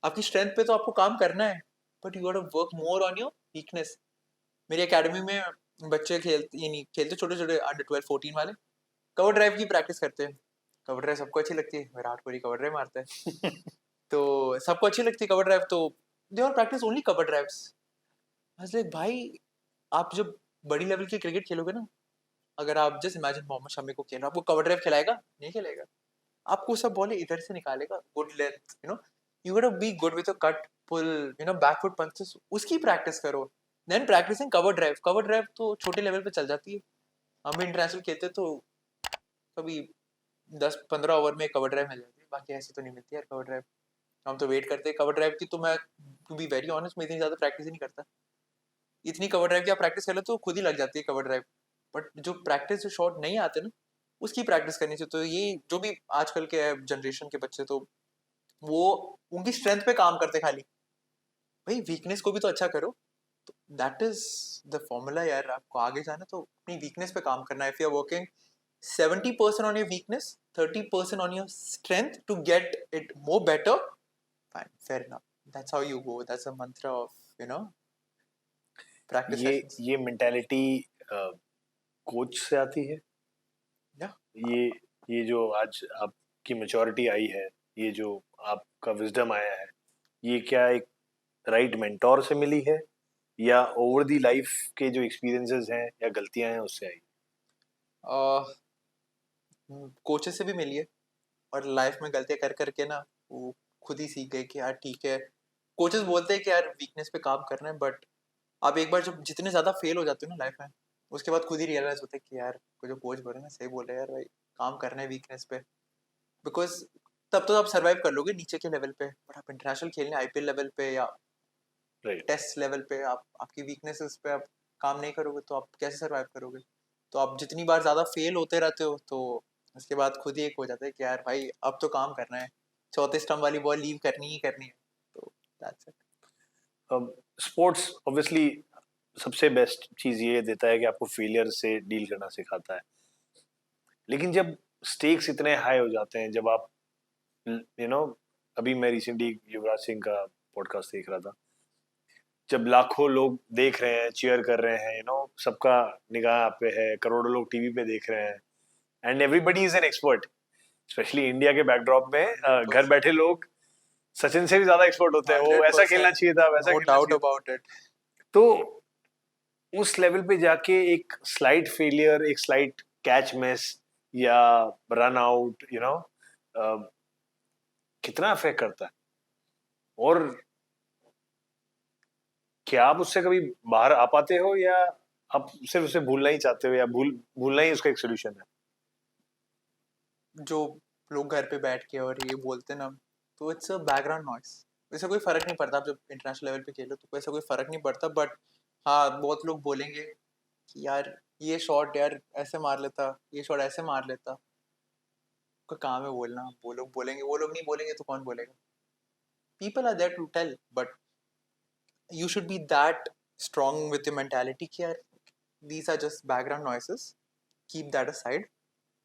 आपकी स्ट्रेंथ पे तो आपको काम करना है, but you got to work more on your weakness. मेरी एकेडमी में बच्चे खेलते, ये नहीं खेलते, छोटे छोटे अंडर 12 14 वाले कवर ड्राइव की प्रैक्टिस करते हैं। कवर ड्राइव सबको अच्छी लगती है, विराट कोहली कवर ड्राइव मारता है तो सबको अच्छी लगती है कवर ड्राइव, तो they are practice only cover drives. Like भाई आप जब बड़ी लेवल की क्रिकेट खेलोगे ना, अगर आप जस्ट इमेजिन मोहम्मद शमी को खेल रहा, आपको कवर ड्राइव खिलाएगा नहीं खिलाएगा, आपको सब बॉलें इधर से निकालेगा, good length, you gotta be good with cut pull, back foot punches, उसकी प्रैक्टिस करो। Then practising cover drive, cover drive तो छोटे लेवल पे चल जाती है। हम भी इंटरनेशनल खेलते तो कभी 10 15 ओवर में कवर ड्राइव मिल जाती है, बाकी ऐसी तो नहीं मिलती यार कवर ड्राइव। हम तो वेट करते हैं कवर ड्राइव की, तो मैं टू बी वेरी ऑनेस्ट मैं इतनी ज्यादा प्रैक्टिस ही नहीं करता। इतनी कवर ड्राइव की आप प्रैक्टिस कर लो तो खुद ही लग जाती है कवर ड्राइव, बट जो प्रैक्टिस जो शॉट नहीं आते ना उसकी प्रैक्टिस करनी चाहिए। तो ये जो भी आजकल के जनरेशन के बच्चे, तो वो उनकी स्ट्रेंथ पे काम करते खाली, भाई वीकनेस को भी तो अच्छा करो। तो दैट इज द फॉर्मूला यार, आपको आगे जाना तो अपनी वीकनेस पे काम करना है। If you are working 70% on your weakness, 30% on your strength to get it more better, fine, fair enough. That's how you go. That's a mantra of, practice ये sessions. ये मेंटालिटी कोच से आती है? Yeah. ये ये जो आज आपकी मैच्योरिटी आई है, ये जो आपका विजडम आया है, ये क्या एक राइट मेंटोर से मिली है या ओवर दी लाइफ के जो एक्सपीरियंसेस हैं या गलतियां हैं उससे आई? कोचेस से भी मिलिए, और लाइफ में गलतियां कर करके ना वो खुद ही सीख गए कि यार ठीक है। कोचेस बोलते हैं कि यार वीकनेस पे काम करना है, बट आप एक बार जब जितने ज्यादा फेल हो जाते हो ना लाइफ में, उसके बाद खुद ही रियलाइज होता है कि यार को जो कोच बोले ना सही बोले यार भाई, काम करना है वीकनेस पे। बिकॉज तब तो आप सर्वाइव कर लोगे नीचे के लेवल पे, बट आप इंटरनेशनल खेलने आईपीएल लेवल पे या राइट। टेस्ट लेवल पे आपकी वीकनेसेस पे आप काम नहीं करोगे तो आप कैसे सर्वाइव करोगे। तो आप जितनी बार ज्यादा फेल होते रहते हो तो उसके बाद खुद ही एक हो जाता है कि यार भाई अब तो काम करना है, चौथे स्टंप वाली बॉल लीव करनी ही करनी है। तो दैट्स इट। स्पोर्ट्स ऑब्वियसली सबसे बेस्ट चीज ये देता है कि आपको फेलियर से डील करना सिखाता है, लेकिन जब स्टेक्स इतने हाई हो जाते हैं, जब आप अभी मैं रिसेंटली युवराज सिंह का पॉडकास्ट देख रहा था, जब लाखों लोग देख रहे हैं, चीयर कर रहे हैं, सबका निगाह आप पे है, करोड़ों लोग टीवी पे देख रहे हैं, and everybody is an expert, specially India के बैकड्रॉप में घर बैठे लोग सचिन से भी ज्यादा एक्सपर्ट होते हैं, वो ऐसा खेलना चाहिए था, वैसा नो खेलना डाउट चाहिए था। About it. तो उस लेवल पे जाके एक स्लाइट फेलियर, एक स्लाइट कैच मिस या रन आउट कितना अफेक्ट करता है? और क्या आप उससे कभी बाहर आ पाते हो, या आप सिर्फ उसे भूलना ही चाहते हो, या भूलना ही उसका एक सोल्यूशन है? जो लोग घर पे बैठ के और ये बोलते हैं ना, तो इट्स अ बैकग्राउंड नॉइस। वैसे कोई फर्क नहीं पड़ता, आप जब इंटरनेशनल लेवल पे खेलो तो वैसा कोई फर्क नहीं पड़ता, बट हाँ बहुत लोग बोलेंगे कि यार ये शॉट यार ऐसे मार लेता, ये शॉट ऐसे मार लेता। उनका काम है बोलना, वो लोग बोलेंगे, वो लोग नहीं बोलेंगे तो कौन बोलेगा? People are there to tell, but you should be that strong with your mentality कि यार these are just background noises, keep that aside,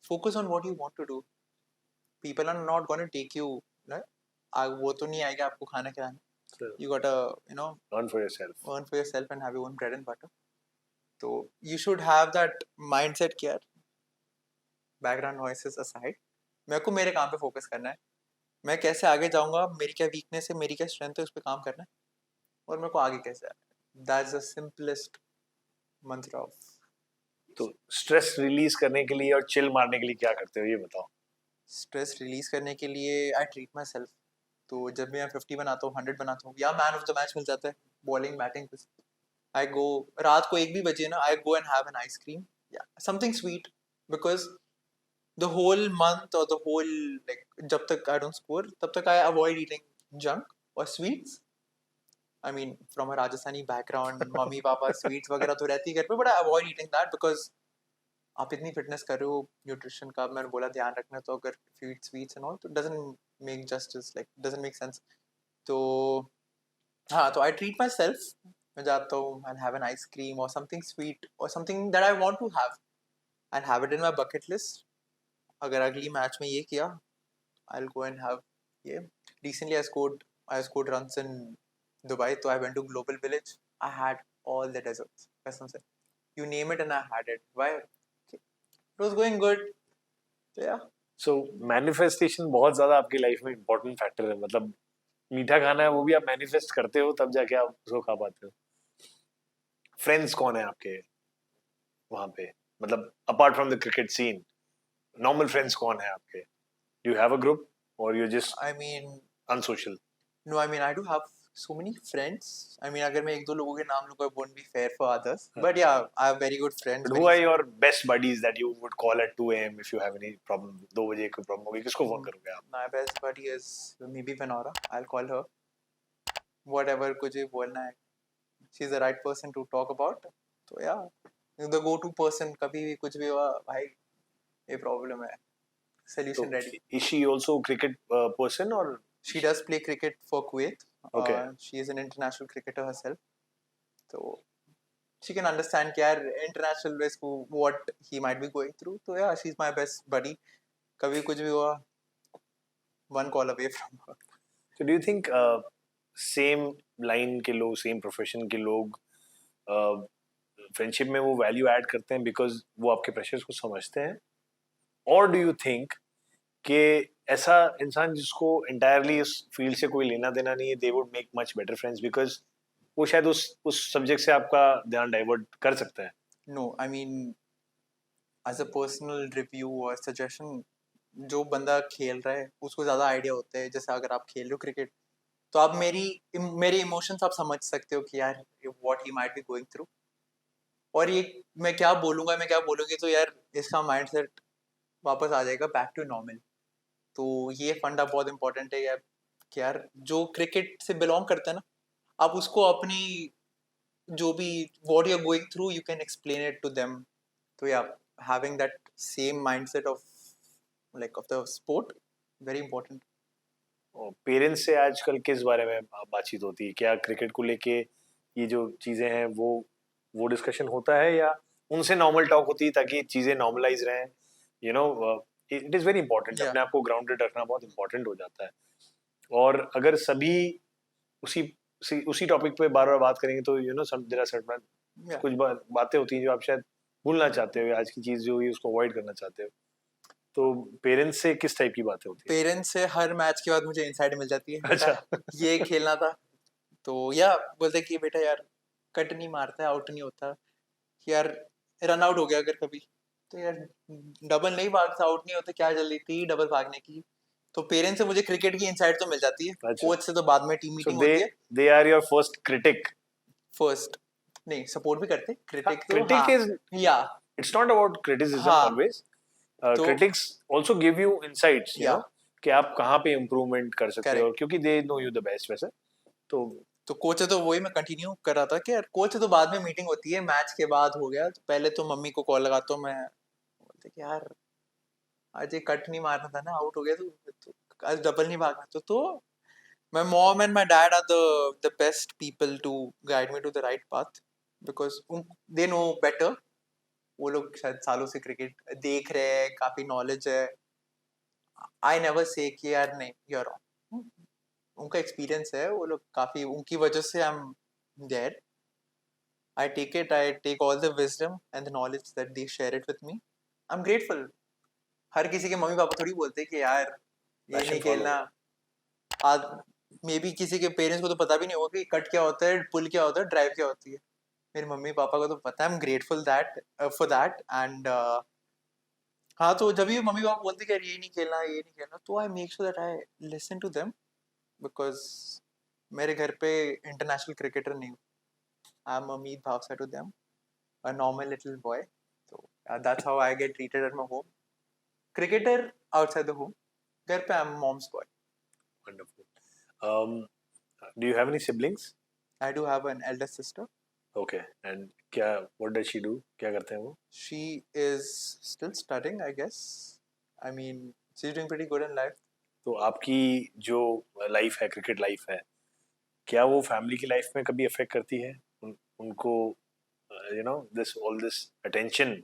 focus on what you want to do. People are not going to take you, right? वो तो नहीं आएगा आपको खाना खिलाने, So, you gotta earn for yourself. earn for yourself and have your own bread and butter. तो you should have that mindset कि यार background noises aside, मेरे को मेरे काम पे फोकस करना है, मैं कैसे आगे जाऊंगा, मेरी क्या वीकनेस है, मेरी क्या स्ट्रेंथ है, उस पर काम करना है, और मेरे को आगे कैसे आना है। दैट्स द सिंपलेस्ट मंत्र ऑफ। तो स्ट्रेस रिलीज करने के लिए और चिल मारने के लिए क्या करते हो, ये बताओ? स्ट्रेस रिलीज करने के लिए आई ट्रीट माई सेल्फ। तो जब भी मैं 50 बनाता हूँ, 100 बनाता हूँ, या मैन ऑफ द मैच मिल जाता है बॉलिंग बैटिंग पे, आई गो, रात को 1 भी बजे ना, I go and have an ice cream या something sweet, because the whole month और द होल, लाइक जब तक आई डोंट स्कोर तब तक आई अवॉइड ईटिंग जंक और sweets. I mean from a Rajasthani background, mummy papa sweets वगैरह तो रहती है घर पे, but I avoid eating that, because आप इतनी फिटनेस कर रहे हो, न्यूट्रिशन का मैंने बोला ध्यान रखना, तो अगर फीड स्वीट्स एंड ऑल तो doesn't make justice, like doesn't make sense. तो हाँ, तो आई ट्रीट माई सेल्फ, मैं जाता हूँ एंड हैव एन आइसक्रीम और समथिंग स्वीट और something that I want to have and have it in my bucket list. अगर अगली मैच में ये किया, I will go and have ये। Recently I scored runs in Dubai, तो I went to global village, I had all the desserts, कसम से, you name it and I had it. Why? Okay. It was going good. So yeah. So manifestation बहुत ज्यादा आपकी life में important factor है, मतलब मीठा खाना है वो भी आप मैनिफेस्ट करते हो तब जाके आप उसको खा पाते हो। फ्रेंड्स कौन है आपके वहां पे, मतलब apart from the cricket scene, normal friends कौन है आपके? Do you have a group or you just I mean, unsocial? no, I mean, I do have so many friends. I mean, अगर मैं एक दो लोगों के नाम लूँगा, it won't be fair for others. But yeah, I have very good friends. But who Very. are your best buddies that you would call at 2 a.m. if you have any problem? 2 बजे कोई problem होगी, किसको phone करोगे आप? My best buddy is maybe Venora. I'll call her. Whatever कुछ भी बोलना है, she's the right person to talk about. तो yeah, the go-to person, कभी भी कुछ भी हुआ, भाई ये प्रॉब्लम है, So, solution ready. is she also cricket person or? She does play cricket for Kuwait. Okay. She is an international cricketer herself. So she can understand कि यार international base को what he might be going through. So yeah, she's my best buddy. कभी कुछ भी हुआ, one call away from her. So do you think same line के लोग, same profession के लोग फ्रेंडशिप में वो वैल्यू ऐड करते हैं बिकॉज वो आपके प्रेशर्स को समझते हैं? और डू यू थिंक कि ऐसा इंसान जिसको एंटायरली इस फील्ड से कोई लेना देना नहीं है, they would make much better friends because वो शायद उस सब्जेक्ट से आपका ध्यान डाइवर्ट कर सकता है? No, I mean, as a personal review or suggestion, जो बंदा खेल रहा है उसको ज़्यादा आइडिया होता है। जैसे अगर आप खेल रहे हो क्रिकेट, तो आप मेरे इमोशंस आप समझ सकते हो कि यार what he might be going through, और ये मैं क्या बोलूँगा, मैं क्या बोलूँगी, तो यार इसका माइंडसेट वापस आ जाएगा बैक टू नॉर्मल। तो ये फंडा बहुत इंपॉर्टेंट है यार, कि यार जो क्रिकेट से बिलोंग करता है ना, आप उसको अपनी जो भी what you are going through, you can explain it to them. तो yeah having that same mindset of like of the sport, very important. Parents से आजकल किस बारे में बातचीत होती है? क्या क्रिकेट को लेके ये जो चीजें हैं वो डिस्कशन होता है, या उनसे नॉर्मल टॉक होती है ताकि चीजें नॉर्मलाइज रहें? You know, it is very important, अपने आप को ग्राउंडेड रखना बहुत इंपॉर्टेंट हो जाता है। और अगर सभी उसी उसी टॉपिक पे बार बार बात करेंगे तो you know there are certain कुछ बातें होती हैं जो आप शायद भूलना चाहते हो, आज की चीज जो हुई उसको अवॉइड करना चाहते हो। तो पेरेंट्स से किस टाइप की बातें होती है? पेरेंट्स से हर मैच के बाद मुझे इनसाइड मिल जाती है, अच्छा। ये खेलना था, तो या बोलते कि बेटा यार कट नहीं मारता है, आउट नहीं होता, कि यार रन आउट हो गया अगर कभी, तो यार डबल नहीं भागता, आउट नहीं होता, क्या जल्दी थी डबल भागने की। तो पेरेंट्स से मुझे क्रिकेट की इनसाइट तो मिल जाती है, अच्छा। कोच से तो बाद में टीम So मीटिंग होती है। they are your first critic. First नहीं, सपोर्ट भी करते, क्रिटिक तो Critic हाँ, is या it's not about criticism हाँ always. तो Critics also give you insights, you या know, कि आप कहाँ पे इम्प्रूवमेंट कर सकते हो, और करेक्ट। क्योंकि they know you the best वैसे तो तो कोच से तो वही मैं कंटिन्यू कर रहा था कि यार कोच से तो बाद में मीटिंग होती है, मैच के बाद हो गया, तो पहले तो मम्मी को कॉल लगाता हूँ मैं, बोलते कि यार आज ये कट नहीं मारना था ना, आउट हो गया तो आज डबल नहीं भागना तो my mom and my dad are the best people to guide me to the right path because they know better। वो लोग शायद सालों से क्रिकेट देख रहे हैं, काफी नॉलेज है। आई नेवर से कि यार नहीं यू आर रॉन्ग, उनका एक्सपीरियंस है, वो लोग काफी, उनकी वजह से I am there. I take all the wisdom and the knowledge that they share it with me. I am grateful. हर किसी के मम्मी पापा थोड़ी बोलते कि यार ये पैशन नहीं फॉलो। खेलना। आज मे बी किसी के पेरेंट्स को तो पता भी नहीं होगा कि कट क्या होता है, पुल क्या होता है, ड्राइव क्या होती है। मेरे मम्मी पापा को तो पता है। आई am grateful that for that and हाँ, तो जब भी मम्मी पापा बोलते कि यार ये नहीं खेलना ये नहीं खेलना, तो I make sure that I listen to them because मेरे घर पे इंटरनेशनल क्रिकेटर नहीं हूँ। I am Amit Bhavsar to them, a normal little boy. तो that's how I get treated at my home. Cricketer outside the home, घर पे I am mom's boy. Wonderful. Um, do you have any siblings? I do have an elder sister. Okay. And क्या what does she do? क्या करते हैं वो? She is still studying, I guess. I mean, she's doing pretty good in life. तो आपकी जो life है, cricket life है, क्या वो फैमिली की लाइफ में कभी अफेक्ट करती है? उनको you know this all this attention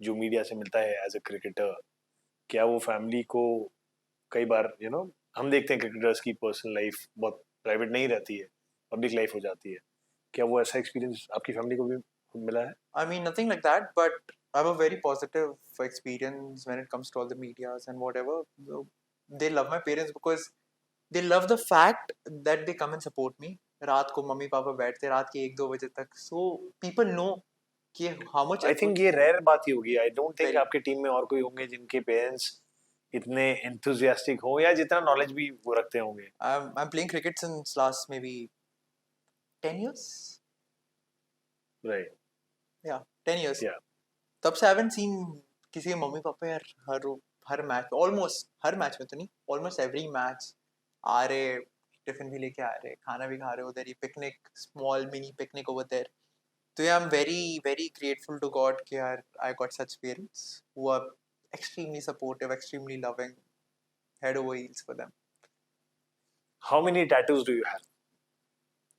जो मीडिया से मिलता है एज अ क्रिकेटर, क्या वो फैमिली को कई बार हम देखते हैं क्रिकेटर्स की पर्सनल लाइफ बहुत प्राइवेट नहीं रहती है, पब्लिक लाइफ हो जाती है, क्या वो ऐसा एक्सपीरियंस आपकी फैमिली को भी मिला है? I mean, nothing like that, but I have a very positive experience when it comes to all the medias and whatever. So, they love my parents because they love the fact that they come and support me. रात को mummy papa बैठते रात के 1-2 बजे तक, so people know कि how much I think effort। ये rare बात ही होगी, आई डोंट थिंक Very, आपके टीम में और कोई होंगे जिनके पेरेंट्स इतने एंथुजियास्टिक हो या जितना नॉलेज भी वो रखते होंगे। I'm playing cricket since last maybe 10 years. Right. Yeah, 10 years. या तब से आई हैवंट सीन किसी के मम्मी पापा यार हर मैच, ऑलमोस्ट हर मैच में तो नहीं, ऑलमोस्ट एवरी मैच आ रहे, टिफिन भी लेके आ रहे, खाना भी खा रहे उधर ही, picnic, small mini picnic over there. तो I am very very grateful to God कि यार I got such parents who are extremely supportive, extremely loving, head over heels for them. How many tattoos do you have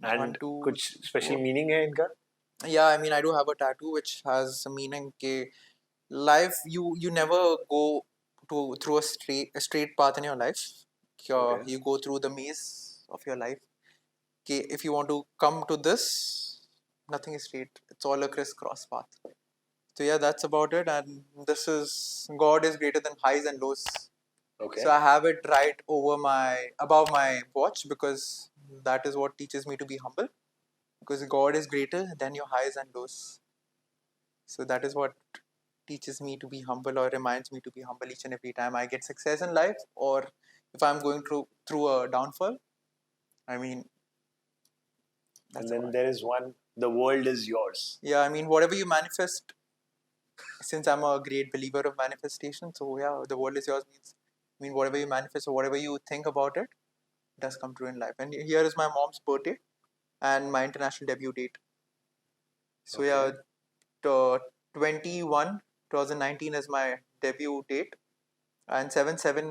one and two कुछ special meaning है इनका? yeah, I mean, I do have a tattoo which has a meaning ke life, you never go through a straight path in your life. Okay. You go through the maze of your life. Ke if you want to come to this, nothing is straight, it's all a crisscross path. So yeah, that's about it. And this is, God is greater than highs and lows. Okay. So I have it right over above my watch because that is what teaches me to be humble, because God is greater than your highs and lows. So that is what teaches me to be humble, or reminds me to be humble each and every time I get success in life, or if I'm going through a downfall. I mean, And that's then about it. there is one, the world is yours. Yeah, I mean, whatever you manifest, since I'm a great believer of manifestation, so yeah, the world is yours means, I mean, whatever you manifest or whatever you think about it does come true in life. And here is my mom's birthday and my international debut date. So Okay. yeah, the 2019 is my debut date, and 7/7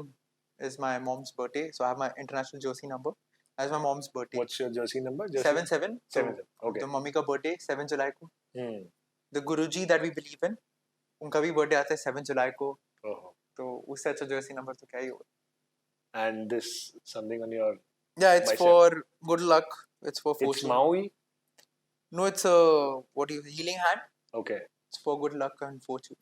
is my mom's birthday. So I have my international jersey number as my mom's birthday. What's your jersey number? 7/7. So 7. Okay. the mummy का birthday 7 July को. Hmm. The Guruji that we believe in, उनका भी birthday आता है 7 July को. Oh. तो उससे अच्छा jersey number तो क्या ही होगा. And this something on your Yeah, it's bicep. for good luck. It's for It's fortune. Maui. No, it's a healing hand. Okay. It's for good luck and fortune.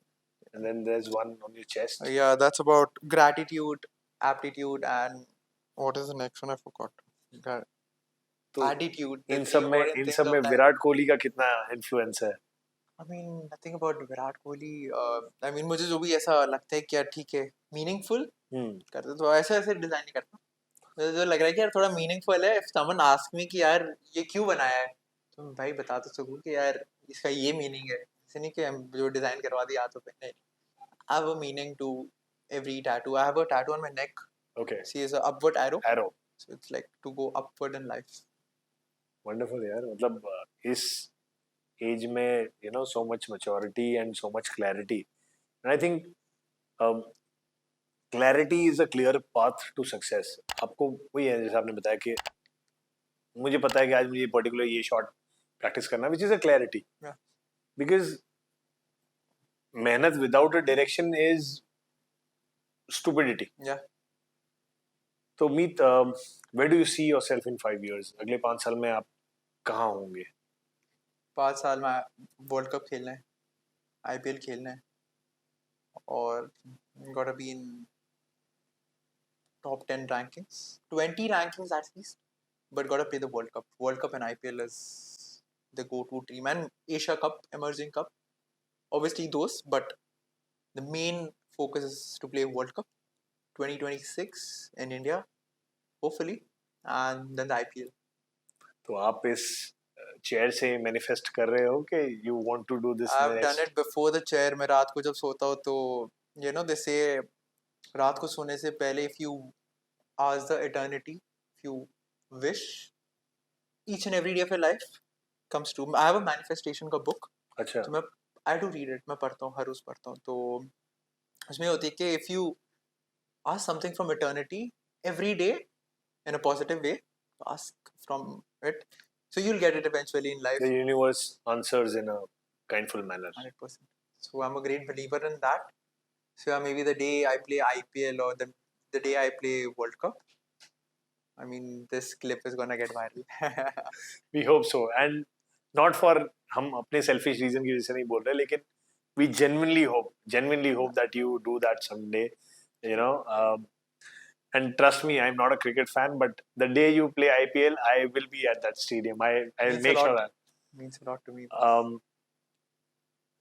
And then there's one on your chest. Yeah, that's about gratitude, aptitude, and what is the next one? I forgot. तो Attitude. इन सब में विराट कोहली का कितना influence है? I mean, nothing about Virat Kohli. I mean, मुझे जो भी ऐसा लगता है कि यार ठीक है, meaningful, करते, तो ऐसे ऐसे डिजाइन नहीं करता। मुझे जो लग रहा है कि यार थोड़ा मीनिंगफुल है, इफ समवन आस्क मी कि यार ये क्यों बनाया है, तो मैं भाई बता तो सकूं कि यार इसका ये मीनिंग है, ऐसे नहीं कि हम जो डिजाइन करवा दिया हाथों पे, नहीं। I have a meaning to every tattoo. I have a tattoo on my neck. Okay, See, it's a upward arrow. Arrow, So it's like to go upward in life. Wonderful यार, मतलब इस age में so much maturity and so much clarity, and I think clarity is a clear path to success. आपको वही है जैसे आपने बताया कि मुझे पता है कि आज मुझे पर्टिकुलर ये शॉट प्रैक्टिस करना, which is a clarity, Yeah. Because मेहनत without a direction is stupidity. Yeah. तो Meet, where do you see yourself in 5 years? अगले 5 साल में आप कहाँ होंगे? 5 साल में वर्ल्ड कप खेलना है, आईपीएल खेलना है, और gotta be in top 10 rankings, 20 rankings at least, but gotta play the World Cup. World Cup and IPL is the go-to team, and Asia Cup, emerging cup, obviously those, but the main focus is to play World Cup 2026 in India, hopefully, and then the IPL. तो आप इस chair से manifest कर रहे हो कि you want to do this I've done next? it before the chair. मैं रात को जब सोता हूँ तो they say रात को सोने से पहले if you ask the eternity, if you wish, each and every day of your life comes true. I have a manifestation का book, अच्छा, तो मैं I do read it, मैं पढ़ता हूँ, हर रोज पढ़ता हूँ, तो उसमें होती है कि if you ask something from eternity every day in a positive way, ask from it, so you'll get it eventually in life. The universe answers in a kindful manner. 100%. So I'm a great believer in that. So yeah, maybe the day I play IPL or the day I play World Cup, I mean this clip is gonna get viral. We hope so, and not for, हम अपने selfish reason की वजह से नहीं बोल रहे, लेकिन we genuinely hope that you do that someday, you know um, and trust me, I'm not a cricket fan, but the day you play IPL, I will be at that stadium. I'll Means a make sure lot. that Means a lot to me.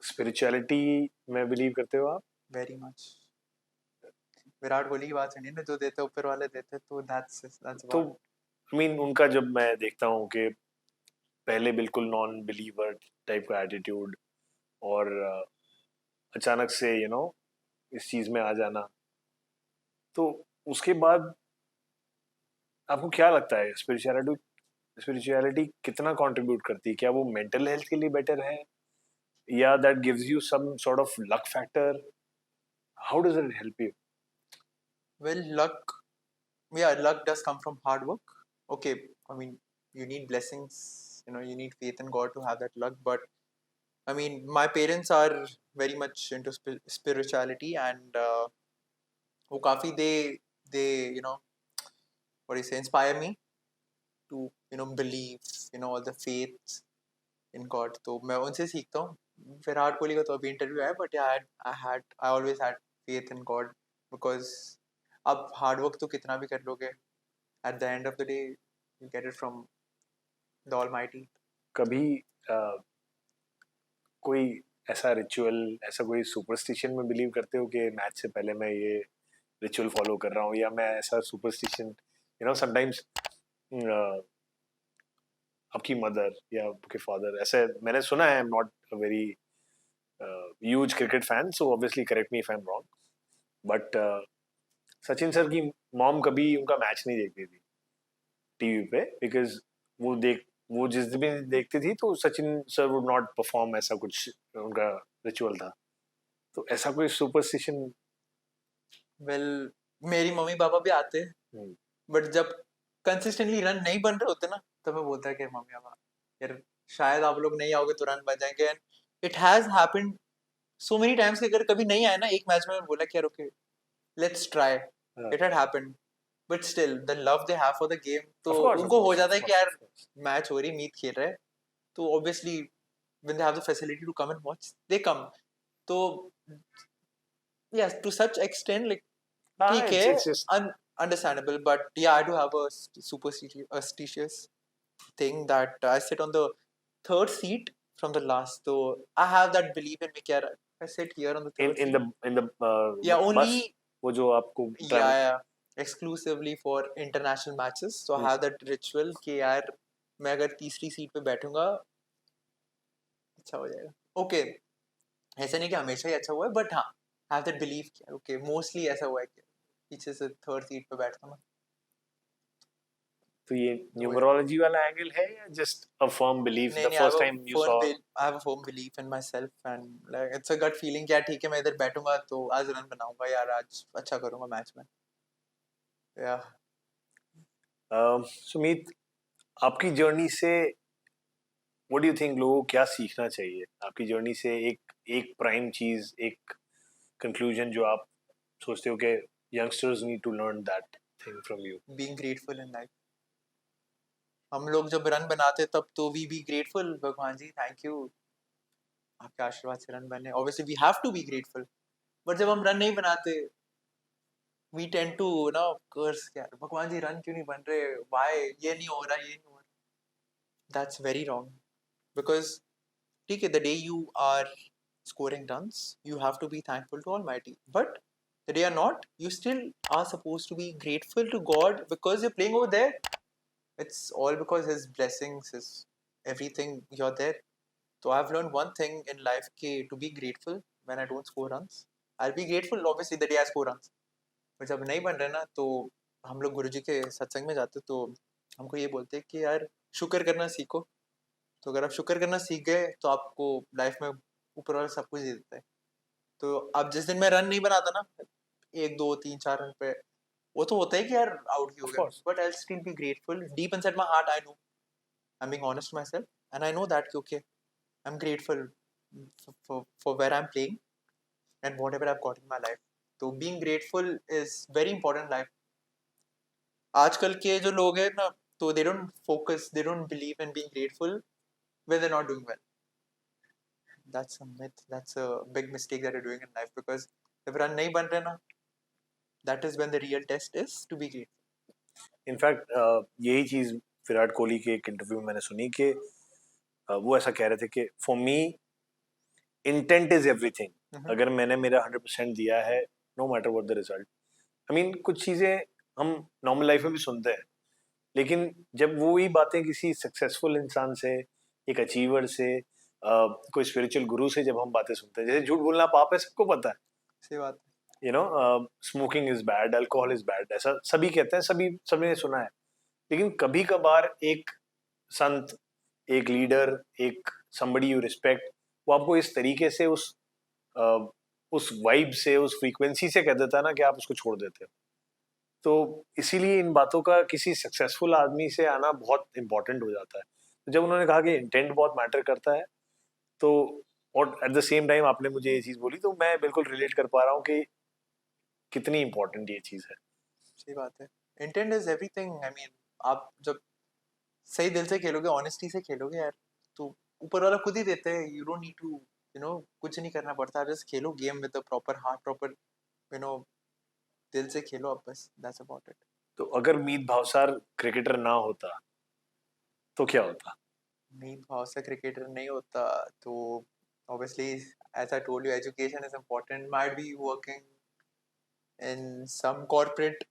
Spirituality में believe करते हो आप? Very much. Virat Kohli की बात सुनिए ना, जो देते ऊपर वाले देते, तो that's तो about. आई मीन उनका जब मैं देखता हूँ कि पहले बिल्कुल नॉन बिलीवर टाइप का एटीट्यूड, और अचानक से इस चीज में आ जाना, तो उसके बाद आपको क्या लगता है स्पिरिचुअलिटी कितना कंट्रीब्यूट करती है? क्या वो मेंटल हेल्थ के लिए बेटर है, या that gives you some sort of luck factor? How does it help you? Well, luck. Yeah, luck does come from hard work. Okay, I mean you need blessings. You need faith in God to have that luck. But I mean, my parents are very much into spirituality, and वो काफी they what do you say, inspire me to believe all the faith in God. तो मैं उनसे सीखता हूँ। विराट कोहली का तो अभी इंटरव्यू है, but I always had faith in God, because अब हार्ड वर्क तो कितना भी कर लोगे, at the end of the day you get it from the Almighty. कभी कोई ऐसा रिचुअल, ऐसा कोई सुपरस्टिशन में बिलीव करते हो कि मैच से पहले मैं ये रिचुअल फॉलो कर रहा हूँ, या मैं ऐसा सुपरस्टिशन समटाइम्स आपकी मदर या आपके फादर, ऐसे मैंने सुना है, आई am not a very huge cricket fan, so obviously correct me if I am wrong, but Sachin sir की मॉम कभी उनका मैच नहीं देखती थी टीवी पे, बिकॉज वो जिस दिन भी देखती थी तो Sachin sir would not perform, ऐसा कुछ उनका रिचुअल था। तो ऐसा कोई सुपरस्टिशन? वेल, मेरी मम्मी पापा भी आते हैं, बट जब कंसिस्टेंटली रन नहीं बन रहे होते ना, तो मैं बोलता है कि मम्मी पापा यार शायद आप लोग नहीं आओगे तो रन बन जाएंगे, and it has happened so many times कि अगर कभी नहीं आए ना एक मैच में, मैं बोला कि यार okay let's try, it had happened, but still the love they have for the game, तो उनको हो जाता है कि यार मैच हो रही, मीत खेल रहे हैं, तो obviously when they have the facility to come and watch, they come. So yes, to such extent, like ठीक है, it's just understandable, but yeah, I do have a superstitious thing that I sit on the third seat from the last. So I have that belief in me. I sit here on the in third in seat. the in the Yeah, only bus. वो जो आपको Yeah, travel yeah. Exclusively for international matches. So I have that ritual कि यार मैं अगर तीसरी seat पे बैठूंगा अच्छा हो जाएगा. Okay, ऐसा नहीं कि हमेशा ही अच्छा हुआ है, but हाँ, have that belief कि okay, mostly ऐसा हुआ है कि पीछे से थर्ड सीट पे बैठता हूँ. तो ये तो न्यूमरोलॉजी वाला एंगल है या जस्ट अ फर्म बिलीफ नहीं द नहीं, first time you saw I have a firm belief in myself and like it's a gut feeling कि यार ठीक है मैं इधर बैठूंगा तो आज रन बनाऊंगा यार, आज अच्छा करूंगा मैच में. Yeah. सुमीत आपकी जर्नी से व्हाट डू यू थिंक लोगों को क्या सीखना चाहिए आपकी जर्नी से एक प्राइम चीज एक कंक्लूजन जो आप सोचते हो कि youngsters need to learn that thing from you Being grateful in life. हम लोग जब रन बनाते तब तो वी बी ग्रेटफुल, भगवान जी थैंक यू आपके आशीर्वाद से रन बने. Obviously we have to be grateful, but जब हम रन नहीं बनाते we tend to no curse, यार भगवान जी रन क्यों नहीं बन रहे, व्हाई ये नहीं हो रहा, ये नहीं हो रहा. That's very wrong. बिकॉज ठीक है, the day you are scoring runs you have to be thankful to almighty, but the day you're not, you still are supposed to be grateful to god because you're playing over there. It's all because his blessings, his everything, you're there. So I've learned one thing in life ki to be grateful when I don't score runs. I'll be grateful obviously the day I score runs. पर जब नहीं बन रहे ना तो हम लोग गुरुजी के सत्संग में जाते तो हमको ये बोलते हैं कि यार शुक्र करना सीखो. तो अगर आप शुक्र करना सीख गए तो आपको लाइफ में ऊपर वाला सब कुछ दे देता है. तो अब जिस दिन मैं रन नहीं बनाता ना, एक दो तीन चार रन पे, वो तो होता है कि यार आउट ही हो ऑफ गया, course but I still be grateful deep inside my heart. I know I'm being honest to myself, and I know that okay, I'm grateful for where I'm playing and whatever I've got in my life. So being grateful is very important in life. आजकल के जो लोग हैं ना, तो they don't focus, they don't believe in being grateful when they're not doing well. That's a myth. That's a big mistake that you're doing in life because if run नहीं बन रहे ना, that is when the real test is to be grateful. In fact यही चीज विराट कोहली के एक interview में मैंने सुनी कि वो ऐसा कह रहे थे कि for me intent is everything अगर मैंने मेरा 100% दिया है no matter what the result I mean कुछ चीजें हम नॉर्मल लाइफ में भी सुनते हैं लेकिन जब वो ही बातें किसी सक्सेसफुल इंसान से एक अचीवर से कोई स्पिरिचुअल गुरु से जब हम बातें सुनते हैं जैसे झूठ बोलना पाप है सबको पता है सही बात है. You no smoking is bad alcohol is bad ऐसा सभी कहते हैं सभी ने सुना है लेकिन कभी कभार एक संत एक लीडर एक somebody यू रिस्पेक्ट वो आपको इस तरीके से उस वाइब से उस फ्रीक्वेंसी से कह देता है ना कि आप उसको छोड़ देते हो तो इसीलिए इन बातों का किसी सक्सेसफुल आदमी से आना बहुत इंपॉर्टेंट हो जाता है तो जब उन्होंने कहा कि इंटेंट बहुत मैटर करता है तो और एट द सेम टाइम आपने मुझे ये चीज बोली तो मैं बिल्कुल रिलेट कर पा रहा हूँ कि कितनी इंपॉर्टेंट ये चीज है सही बात है. Intent is everything. I mean आप जब सही दिल से खेलोगे, ऑनेस्टी से खेलोगे यार, तो ऊपर वाला खुद ही देते हैं. यू डोंट नीड टू कुछ नहीं करना पड़ता. Just Khelo game with the proper heart, proper you know दिल से खेलो आप बस. That's about it. तो अगर मीत भावसार क्रिकेटर ना होता तो क्या होता मीत भाव से क्रिकेटर नहीं होता तो obviously as I told you education is important. Might be working in some corporate,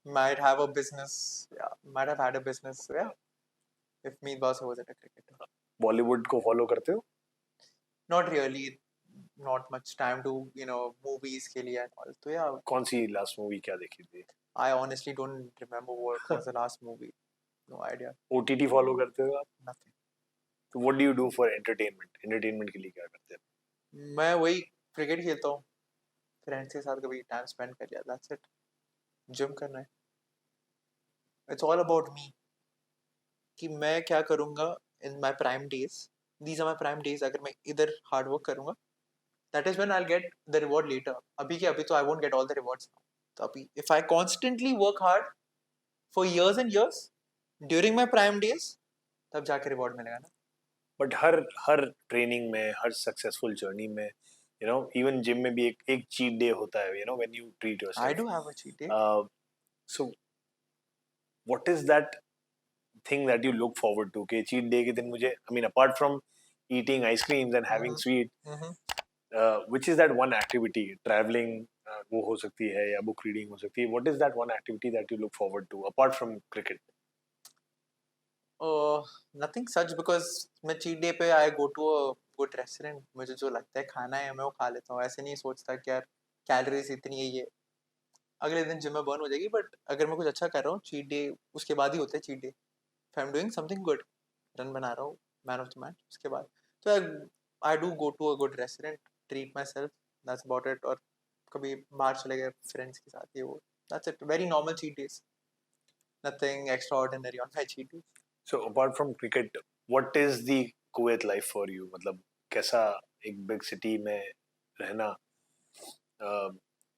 might have a business, yeah, might have had a business. So yeah, if Meet Boss was a cricketer. Bollywood को follow करते हो Not really, not much time to movies के लिए and all. So yeah, कौन सी last movie क्या देखी थी I honestly don't remember what was the last movie. No idea. OTT follow करते हो आप Nothing. तो what do you do for entertainment के लिए क्या करते हो मैं वही क्रिकेट खेलता हूँ, फ्रेंड्स के साथ कभी टाइम स्पेंड कर लिया. That's it. जिम करना है. It's all about me. कि मैं क्या करूँगा in my prime days. These are my prime days. अगर मैं इधर hard work करूँगा, that is when I'll get the reward later. अभी के अभी तो I won't get all the rewards now. तो अभी if I constantly work hard for years and years during my prime days, तब जाके reward मिलेगा ना. बट हर ट्रेनिंग में हर सक्सेसफुल जर्नी में यू नो इवन जिम में भी एक चीट डे होता है you know when you treat I yourself do have a cheat day. So what is that thing that you look forward to कि cheat day के दिन मुझे I mean apart from eating ice creams and having sweet Mm-hmm. which is that one activity traveling वो हो सकती है या book reading हो सकती है. What is that one activity that you look forward to apart from cricket? Nothing such, because मैं cheat day पे I go to a good restaurant. मुझे जो लगता है खाना है मैं वो खा लेता हूँ. ऐसे नहीं सोचता कि यार कैलोरीज इतनी है, ये अगले दिन जिम में बर्न हो जाएगी. बट अगर मैं कुछ अच्छा कर रहा हूँ चीट डे उसके बाद ही होता है. Cheat day if I am doing something good, run बना रहा हूँ, मैन ऑफ द मैच, उसके बाद तो I do go to a good restaurant, treat myself, that's about it. और कभी बाहर चले गए फ्रेंड्स के साथ, ये वो, that's it. Very normal cheat days, nothing extra ordinary on my cheat days. So apart from cricket, what is the Kuwait life for you? मतलब कैसा एक बिग सिटी में रहना,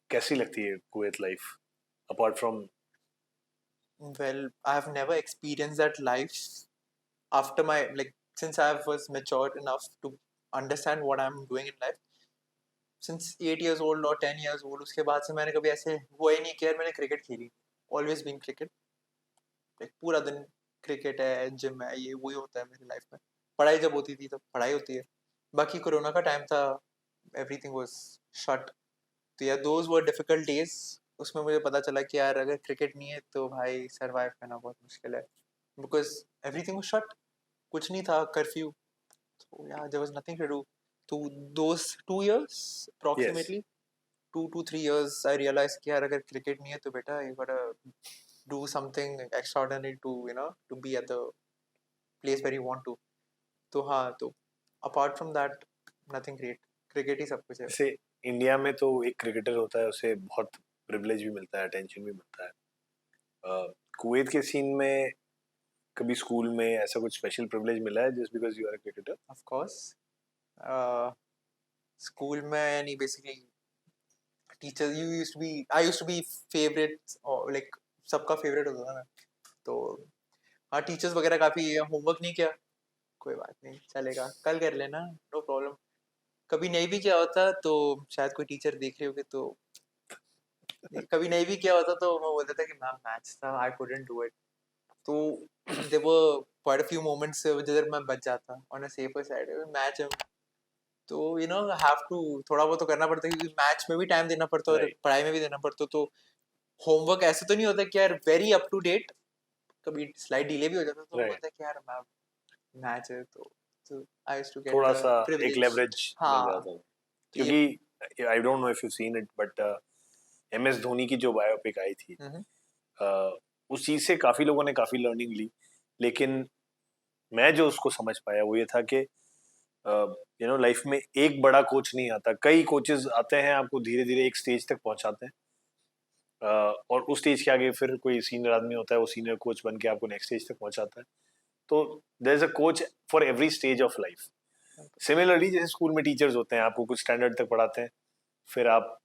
कैसी लगती है Kuwait life apart from? Well, I have never experienced that life after my, like, since I was mature enough to understand what I'm doing in life. Since 8 years old or 10 years old, उसके बाद से मैंने कभी ऐसे हुआ ही नहीं कि यार मैंने क्रिकेट खेली. Always been cricket. Like, पूरा दिन क्रिकेट है, जिम है, ये वही होता है मेरी लाइफ में. पढ़ाई जब होती थी तब पढ़ाई होती है. बाकी कोरोना का टाइम था, everything was shut. तो यार दोज वर डिफिकल्ट डेज. उसमें मुझे पता चला कि यार अगर क्रिकेट नहीं है तो भाई सरवाइव करना बहुत मुश्किल है, बिकॉज एवरीथिंग वाज शट. कुछ नहीं था, कर्फ्यू. तो यार there was nothing to do. तो those 2 years yes. approximately, 2 to 3 years, I realise कि यार अगर क्रिकेट नहीं है तो बेटा you gotta do something extraordinary to to be at the place where you want to. तो हाँ, तो apart from that nothing great. Cricket ही सब कुछ है. जैसे इंडिया में तो एक क्रिकेटर होता है, उसे बहुत प्रिविलेज भी मिलता है, अटेंशन भी मिलता है. कुवैत के सीन में कभी स्कूल में ऐसा कुछ स्पेशल प्रिविलेज मिला है just because you are a cricketer? Of course. School में यानी basically teacher you used to be I used to be favourite, और लाइक सबका फेवरेट होता था मैं. तो हाँ, टीचर्स वगैरह काफ़ी होमवर्क नहीं किया, कोई बात नहीं चलेगा, कल कर लेना, नो प्रॉब्लम. कभी नहीं भी किया होता तो शायद कोई टीचर देख रहे होगे, तो कभी नहीं भी किया होता तो मैं बोलता था कि मैम मैच था, आई कुडंट डू इट. तो there were quite a few moments जिधर मैं बच जाता on a safer side. Match है तो हैव टू थोड़ा बहुत तो करना पड़ता है, क्योंकि मैच में भी टाइम देना पड़ता है और राइट. पढ़ाई में भी देना पड़ता है. तो होमवर्क ऐसे तो नहीं होता कि यार वेरी अप टू डेट, कभी स्लाइड डिले भी हो जाता, तो राइट. बोलता है कि यार मैम मैच है. तो आई यूज्ड टू गेट थोड़ा द सा एक प्रिविलेज. लेवरेज मिल हाँ, जाता है. तो ये. क्योंकि I don't know if you seen it, but MS Dhoni की जो बायोपिक आई थी, हम्म. उस चीज से काफी लोगों ने काफी लर्निंग ली. लेकिन मैं जो उसको समझ पाया वो ये था कि लाइफ में एक बड़ा कोच नहीं आता, कई कोचेस आते हैं, आपको धीरे धीरे एक स्टेज तक पहुंचाते हैं. और उस स्टेज के आगे फिर कोई सीनियर आदमी होता है, वो सीनियर कोच बन के आपको नेक्स्ट स्टेज तक पहुंचाता है. तो there is a coach for every stage of life. Similarly जैसे स्कूल में टीचर्स होते हैं, आपको कुछ स्टैंडर्ड तक पढ़ाते हैं, फिर आप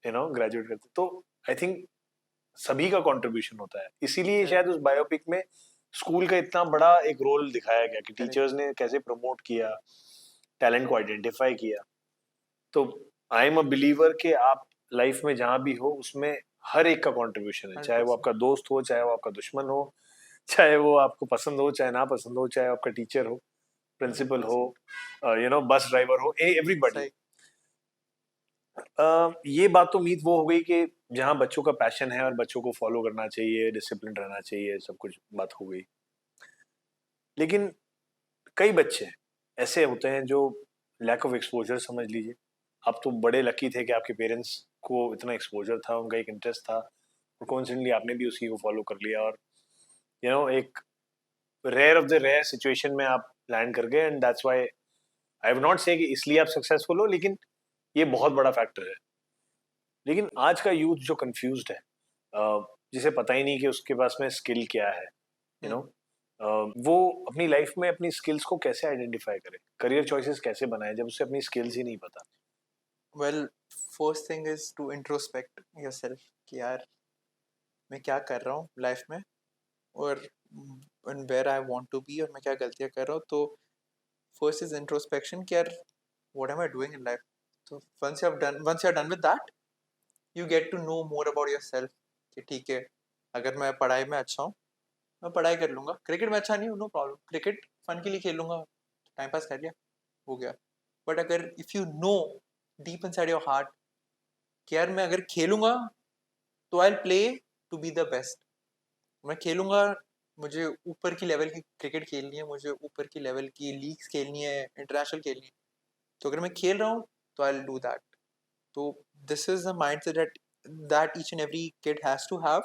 ग्रेजुएट करते हैं. तो आई थिंक सभी का कंट्रीब्यूशन होता है. इसीलिए शायद उस बायोपिक में स्कूल का इतना बड़ा एक रोल दिखाया गया कि करेक्ट. टीचर्स ने कैसे प्रमोट किया, टैलेंट को आइडेंटिफाई किया. तो आई एम अ बिलीवर कि आप लाइफ में जहां भी हो उसमें हर एक का कंट्रीब्यूशन है, चाहे वो 100%. आपका दोस्त हो, चाहे वो आपका दुश्मन हो, चाहे वो आपको पसंद हो चाहे ना पसंद हो, चाहे आपका टीचर हो, प्रिंसिपल हो, 100%. बस ड्राइवर हो, एवरीबॉडी. सही. ये बात तो उम्मीद वो हो गई कि जहाँ बच्चों का पैशन है और बच्चों को फॉलो करना चाहिए, डिसिप्लिन रहना चाहिए, सब कुछ बात हो गई. लेकिन कई बच्चे ऐसे होते हैं जो लैक ऑफ एक्सपोजर समझ लीजिए. आप तो बड़े लकी थे कि आपके पेरेंट्स को इतना एक्सपोजर था, उनका एक इंटरेस्ट था, और कॉन्स्टेंटली आपने भी उसी को फॉलो कर लिया, और एक rare of the rare situation में आप लैंड कर गए. And that's why I will not say कि इसलिए आप सक्सेसफुल हो, लेकिन ये बहुत बड़ा फैक्टर है. लेकिन आज का यूथ जो कंफ्यूज्ड है, जिसे पता ही नहीं कि उसके पास में स्किल क्या है, यू नो वो अपनी लाइफ में अपनी स्किल्स को कैसे आइडेंटिफाई करे, करियर चॉइसेस कैसे बनाए जब उसे अपनी स्किल्स ही नहीं पता? Well, first thing is to introspect yourself कि यार मैं क्या कर रहा हूँ लाइफ में, और where I want to be, और मैं क्या गलतियाँ कर रहा हूँ. तो फर्स्ट इज इंट्रोस्पेक्शन कि यार what am I doing in life. तो once you are done with that, you get to know more about yourself. कि ठीक है, अगर मैं पढ़ाई में अच्छा हूँ मैं पढ़ाई कर लूँगा, क्रिकेट में अच्छा नहीं हूँ नो प्रॉब्लम, क्रिकेट फन के लिए खेल लूँगा, टाइम पास कर लिया, हो गया. बट अगर if you know deep inside your heart कि यार मैं अगर खेलूंगा तो I play to be the best. मैं खेलूंगा, मुझे ऊपर की लेवल की क्रिकेट खेलनी है, मुझे ऊपर की लेवल की लीग्स खेलनी है, इंटरनेशनल खेलनी है। तो अगर मैं खेल रहा हूँ तो आई डू दैट। तो this is the mindset that each and every kid has to have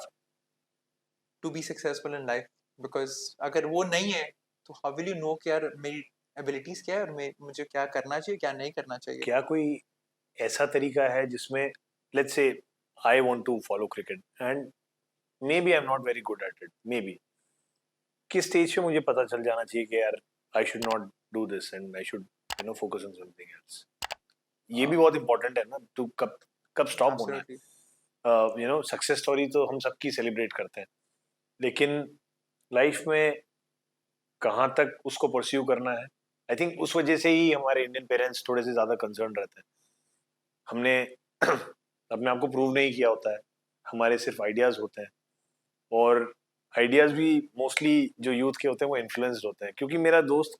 to be successful in life. Because अगर वो नहीं है तो हाउ विल यू नो कि यार मेरी एबिलिटीज क्या है और मुझे क्या करना चाहिए क्या नहीं करना चाहिए। क्या कोई ऐसा तरीका है जिसमें, let's say I want to follow cricket and maybe I am not very good at it, maybe किस स्टेज पे मुझे पता चल जाना चाहिए कि यार I should not do this and I should focus on something else? ये भी बहुत इंपॉर्टेंट है ना, तू कब कब स्टॉप होना एब्सोल्युटली। है। सक्सेस स्टोरी तो हम सबकी सेलिब्रेट करते हैं, लेकिन लाइफ में कहाँ तक उसको परस्यू करना है, आई थिंक उस वजह से ही हमारे इंडियन पेरेंट्स थोड़े से ज्यादा कंसर्न रहते हैं। हमने अपने आप को प्रूव नहीं किया होता है, हमारे सिर्फ आइडियाज होते हैं, और आइडियाज भी मोस्टली जो यूथ के होते हैं वो इन्फ्लुएंस्ड होते हैं, क्योंकि मेरा दोस्त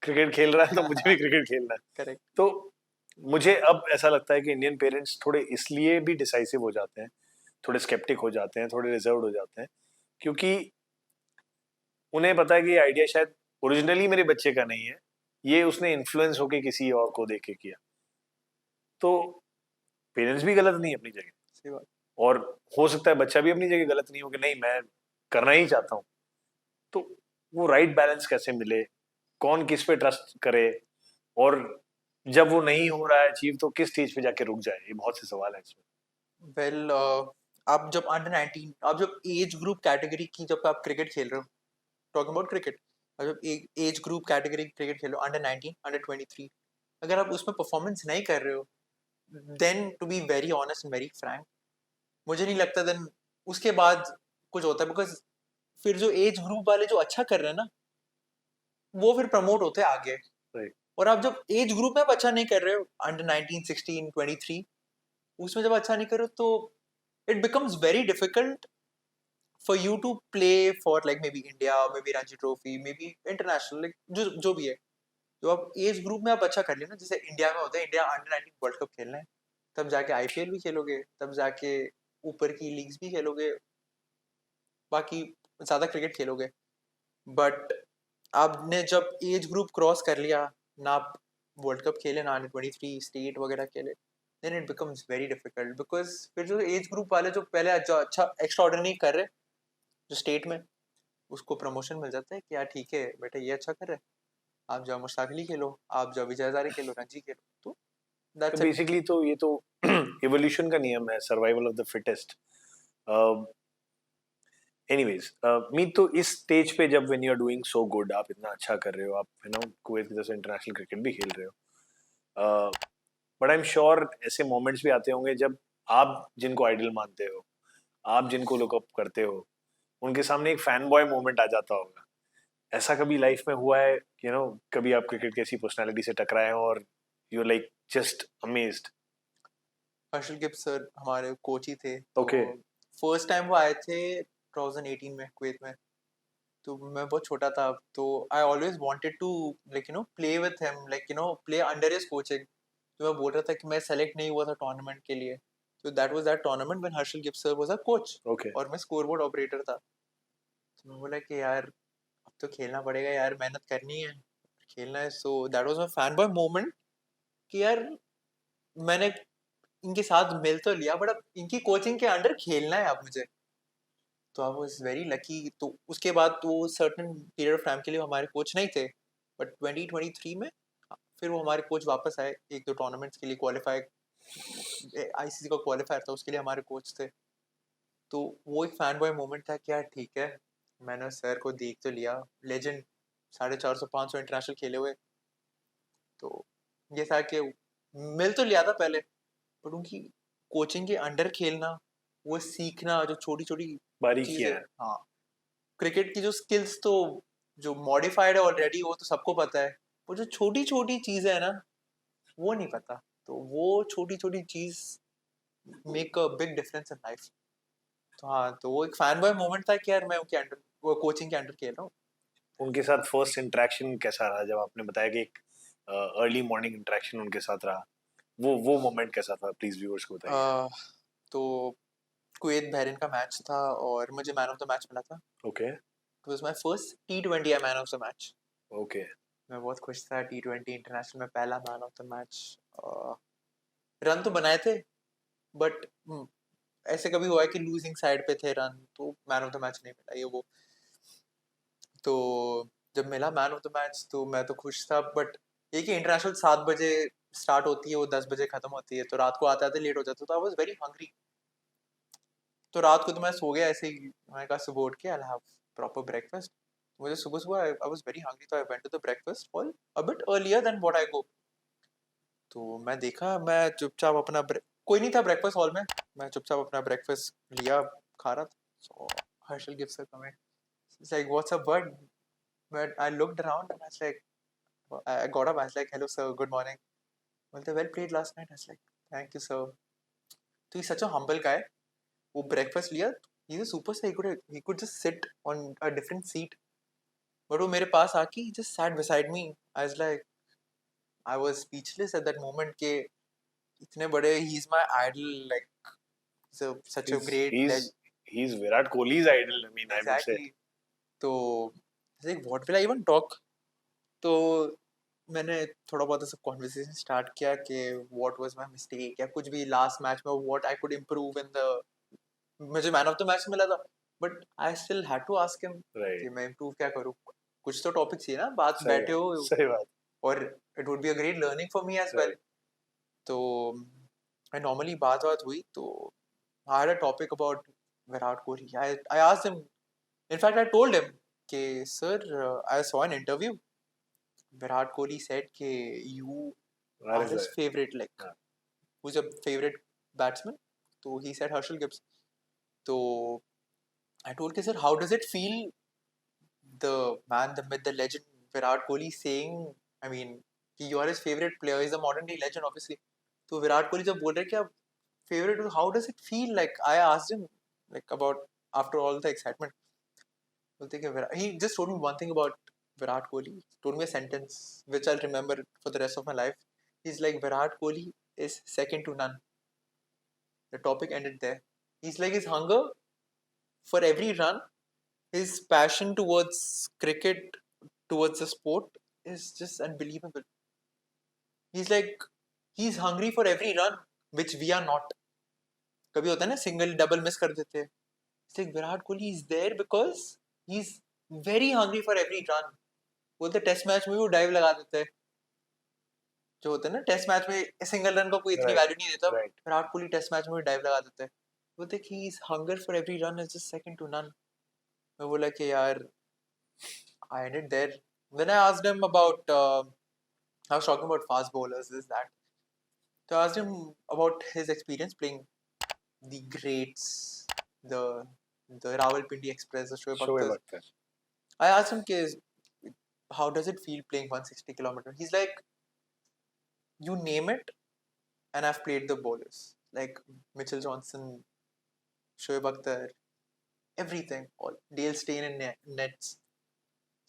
क्रिकेट खेल रहा है तो मुझे भी क्रिकेट खेलना है। करेक्ट। तो मुझे अब ऐसा लगता है कि इंडियन पेरेंट्स थोड़े इसलिए भी डिसाइसिव हो जाते हैं, थोड़े स्केप्टिक हो जाते हैं, थोड़े रिजर्व हो जाते हैं, क्योंकि उन्हें पता है कि ये आइडिया शायद ओरिजिनली मेरे बच्चे का नहीं है, ये उसने इन्फ्लुएंस होके किसी और को देख के किया। तो पेरेंट्स भी गलत नहीं है अपनी जगह, सही बात। और हो सकता है बच्चा भी अपनी जगह गलत नहीं हो कि नहीं मैं करना ही चाहता हूँ। तो वो राइट बैलेंस कैसे मिले, कौन किस पे ट्रस्ट करे, और जब वो नहीं हो रहा है अचीव तो किस स्टेज पे जाके रुक जाए, ये बहुत से सवाल है इसमें। वेल आप जब अंडर 19, आप जब एज ग्रुप कैटेगरी की जब आप क्रिकेट खेल रहे हो, टॉकिंग अबाउट क्रिकेट, और जब एज ग्रुप कैटेगरी क्रिकेट खेल रहे हो, अंडर 19, अंडर 23, अगर आप उसमें परफॉर्मेंस नहीं कर रहे हो, then to be very honest and very frank, मुझे नहीं लगता देन उसके बाद कुछ होता है। बिकॉज फिर जो एज ग्रुप वाले जो अच्छा कर रहे हैं ना, वो फिर प्रमोट होते हैं आगे। Right. और आप जब एज ग्रुप में आप अच्छा नहीं कर रहे हो, अंडर 19, 16, 23, उसमें जब अच्छा नहीं कर रहे हो, तो it becomes very difficult for you to play for like maybe India, maybe Ranji Trophy, maybe international, like जो भी है। तो आप एज ग्रुप में आप अच्छा कर लिया ना, जैसे इंडिया में होता है, इंडिया अंडर 19 वर्ल्ड कप खेलना है, तब जाके आईपीएल भी खेलोगे, तब जाके ऊपर की लीग्स भी खेलोगे, बाकी ज्यादा क्रिकेट खेलोगे। बट आपने जब एज ग्रुप क्रॉस कर लिया ना, आप वर्ल्ड कप खेले ना, अंडर 23 स्टेट वगैरह खेले, then it becomes very difficult. Because फिर जो एज ग्रुप वाले जो पहले जो अच्छा एक्स्ट्रा ऑर्डिनरी कर रहे, जो स्टेट में, उसको प्रमोशन मिल जाता है कि यार ठीक है बेटा ये अच्छा कर रहे हैं, आप जाओ मुश्ताकली खेलो, आप जाओ विजय हजारे खेलो, रणजी खेलो। तो तो दैट्स इट। बेसिकली तो ये तो इवोल्यूशन का नियम है, survival of the fittest. Anyways Meet, तो इस स्टेज पे जब when you are doing so good, आप इतना अच्छा कर रहे हो, आप कुवैत की तरफ से इंटरनेशनल क्रिकेट भी खेल रहे हो, बट आई एम श्योर ऐसे मोमेंट्स भी आते होंगे जब आप जिनको आइडल मानते हो, आप जिनको लुक अप करते हो, उनके सामने एक फैन बॉय मोमेंट आ जाता होगा। ऐसा कभी लाइफ में हुआ है, कभी आप क्रिकेट की ऐसी पर्सनालिटी से टकराए हो और you like just amazed? Herschelle Gibbs sir हमारे कोच ही थे। तो ओके। फर्स्ट टाइम वो आए थे 2018 में कुवैत में, तो मैं बहुत छोटा था। तो I always wanted to like play with him, like play under his coaching. तो मैं बोल रहा था कि मैं सेलेक्ट नहीं हुआ था टूर्नामेंट के लिए, तो that was that tournament when Herschelle Gibbs sir was a coach, okay. और मैं स्कोरबोर्ड ऑपरेटर था। तो मैं बोला कि यार अब तो खेलना पड़ेगा यार, मेहनत करनी है, खेलना है। So that was my fan boy moment कि यार मैंने इनके साथ मिल तो लिया, बट अब इनकी कोचिंग के अंडर खेलना है अब मुझे। तो आई वाज वेरी लकी। तो उसके बाद तो सर्टेन पीरियड ऑफ टाइम के लिए वो हमारे कोच नहीं थे, बट 2023 में फिर वो हमारे कोच वापस आए, एक दो टूर्नामेंट्स के लिए क्वालिफाई, आईसीसी का क्वालिफायर था उसके लिए हमारे कोच थे। तो वो एक फैन बॉय मोमेंट था कि यार ठीक है, मैंने सर को देख तो लिया, लेजेंड, 450 500 इंटरनेशनल खेले हुए। तो ये था कि मिल तो लिया था पहले, बट उनकी कोचिंग के अंडर खेलना, वो सीखना, जो छोटी छोटी बारीकियां चीजें। हैं। हाँ, क्रिकेट की जो स्किल्स तो जो मॉडिफाइड है ऑलरेडी, वो तो सबको पता है, वो जो छोटी छोटी चीजें है ना, वो नहीं पता। तो वो छोटी छोटी चीज make a big difference in life. तो हाँ, तो वो एक फैन बॉय मोमेंट था कि यार मैं उनके अंडर, वो कोचिंग के अंडर खेल रहा हूँ। उनके साथ फर्स्ट इंटरेक्शन कैसा रहा, जब आपने बताया कि एक अर्ली मॉर्निंग इंटरेक्शन उनके साथ रहा, वो मोमेंट कैसा था, प्लीज व्यूअर्स को बताइए। तो कुवैत बहरीन का मैच था और मुझे मैन ऑफ द मैच मिला था। Okay it was my first T20 man of the match. Okay. मैं बहुत खुश था, T20 इंटरनेशनल में पहला man of the match. Run तो बनाए थे बट ऐसे कभी हुआ है कि लूजिंग साइड पे थे रन, तो मैन ऑफ द मैच नहीं मिला ये वो। तो जब मिला मैन ऑफ द मैच तो मैं तो खुश था, बट ये कि इंटरनेशनल 7 बजे स्टार्ट होती है, वो 10 बजे खत्म होती है, तो रात को आते आते लेट हो जाता, तो आई वाज वेरी हंग्री। तो रात को तो मैं सो गया ऐसे ही, मैंने कहा सुबह उठ के आई हैव प्रॉपर ब्रेकफास्ट। मुझे सुबह सुबह आई वाज वेरी हंग्री, तो I went to the breakfast hall a bit earlier than what I go. तो मैं देखा, मैं चुपचाप अपना कोई नहीं था ब्रेकफास्ट हॉल में, मैं चुपचाप अपना ब्रेकफास्ट लिया, खा रहा था। So Harshal gives a comment, it's like what's up but, but I looked around and I was like, I got up, I was like, hello sir, good morning. बोलते well played last night. I was like, thank you sir. तो he's such a humble guy. वो breakfast लिया, he's a superstar. He could just sit on a different seat. But वो मेरे पास आके he just sat beside me. I was like, I was speechless at that moment के इतने बड़े, he's my idol, like such a He's great he's legend. he's Virat Kohli's idol. I mean, I would say. Exactly. तो like what will I even talk? तो मैंने थोड़ा बहुत ऐसा conversation start किया कि व्हाट वाज माय मिस्टेक या कुछ भी लास्ट मैच में what I could improve in the, मुझे मैन ऑफ द मैच मिला था but I still had to ask him Right. कि मैं इम्प्रूव क्या करूँ। कुछ तो टॉपिक चाहिए ना, बात सही बैठे बात, हो, सही बात। और it would be a great learning for me as well. Right. तो नॉर्मली बात बात हुई तो I had a topic about Virat Kohli. I asked him, in fact I told him कि sir, I saw an interview, Virat Kohli said कि you That are is his it. favorite, like Yeah. who's your favorite batsman? So he said Herschel Gibbs. So I told him, sir, how does it feel, the man, the myth, the legend Virat Kohli saying, I mean, you are his favorite player, he's a modern day legend obviously. So Virat Kohli जब बोल रहे कि आप favorite, how does it feel? Like I asked him like about after all the excitement. बोलते कि he just told me one thing about Virat Kohli. He told me a sentence which I'll remember for the rest of my life. He's like, Virat Kohli is second to none. The topic ended there. He's like, his hunger for every run, his passion towards cricket, towards the sport is just unbelievable. He's like, he's hungry for every run, which we are not. कभी होता है ना single double miss कर देते हैं। It's like Virat Kohli is there because he's very hungry for every run. बोलते test match में भी वो डाइव लगा देते हैं, जो होता है ना टेस्ट मैच में सिंगल रन को कोई इतनी Right. वैल्यू नहीं देता, Right. Virat Kohli test match में भी डाइव लगा देते हैं। बोलते कि is hunger for every run is just second to none. मैं बोला कि यार I ended there. Then I asked him about, I was talking about fast bowlers this that, तो I asked him about his experience playing the greats, the Rawalpindi Express, the Shoaib Shoaib Akhtar. Akhtar. I asked him कि how does it feel playing 160 kilometer? He's like, you name it and I've played the bowlers like Mitchell Johnson, Shoaib Akhtar, everything, all Dale Steyn in nets.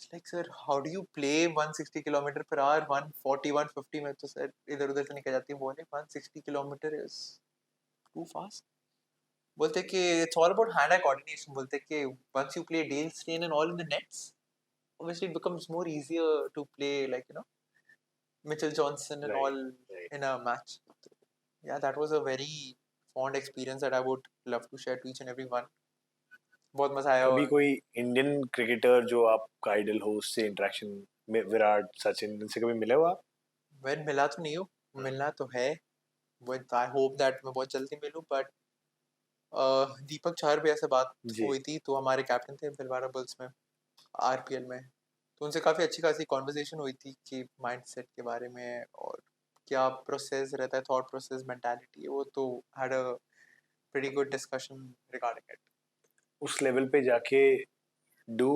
It's like, sir, how do you play 160 kilometer per hour, 140, 150 में तो sir इधर उधर से निकल जाती है बॉलें, 160 kilometer is too fast. बोलते कि it's all about hand-eye coordination. बोलते कि once you play Dale Steyn and all in the nets, obviously it becomes more easier to play like, you know, Mitchell Johnson and Right. all Right. in a match. Yeah, that was a very fond experience that I would love to share to each and every one. बहुत मजा आया। कभी और कोई Indian cricketer जो आपका idol हो, उससे इंटरेक्शन में, विराट, सचिन, इनसे कभी मिले हो आप? मैं मिला तो नहीं हूँ, मिलना तो है, बट आई होप दैट मैं बहुत जल्दी मिलूँ। बट दीपक चाहर भी ऐसे बात जी। हुई थी, तो हमारे कैप्टन थे भिलवाड़ा बुल्स में आरपीएल में, तो उनसे काफ़ी अच्छी खासी कॉन्वर्सेशन हुई थी कि माइंडसेट के बारे में और क्या प्रोसेस रहता है, थॉट प्रोसेस, मेंटालिटी, वो तो had a pretty good discussion regarding it. उस लेवल पे जाके do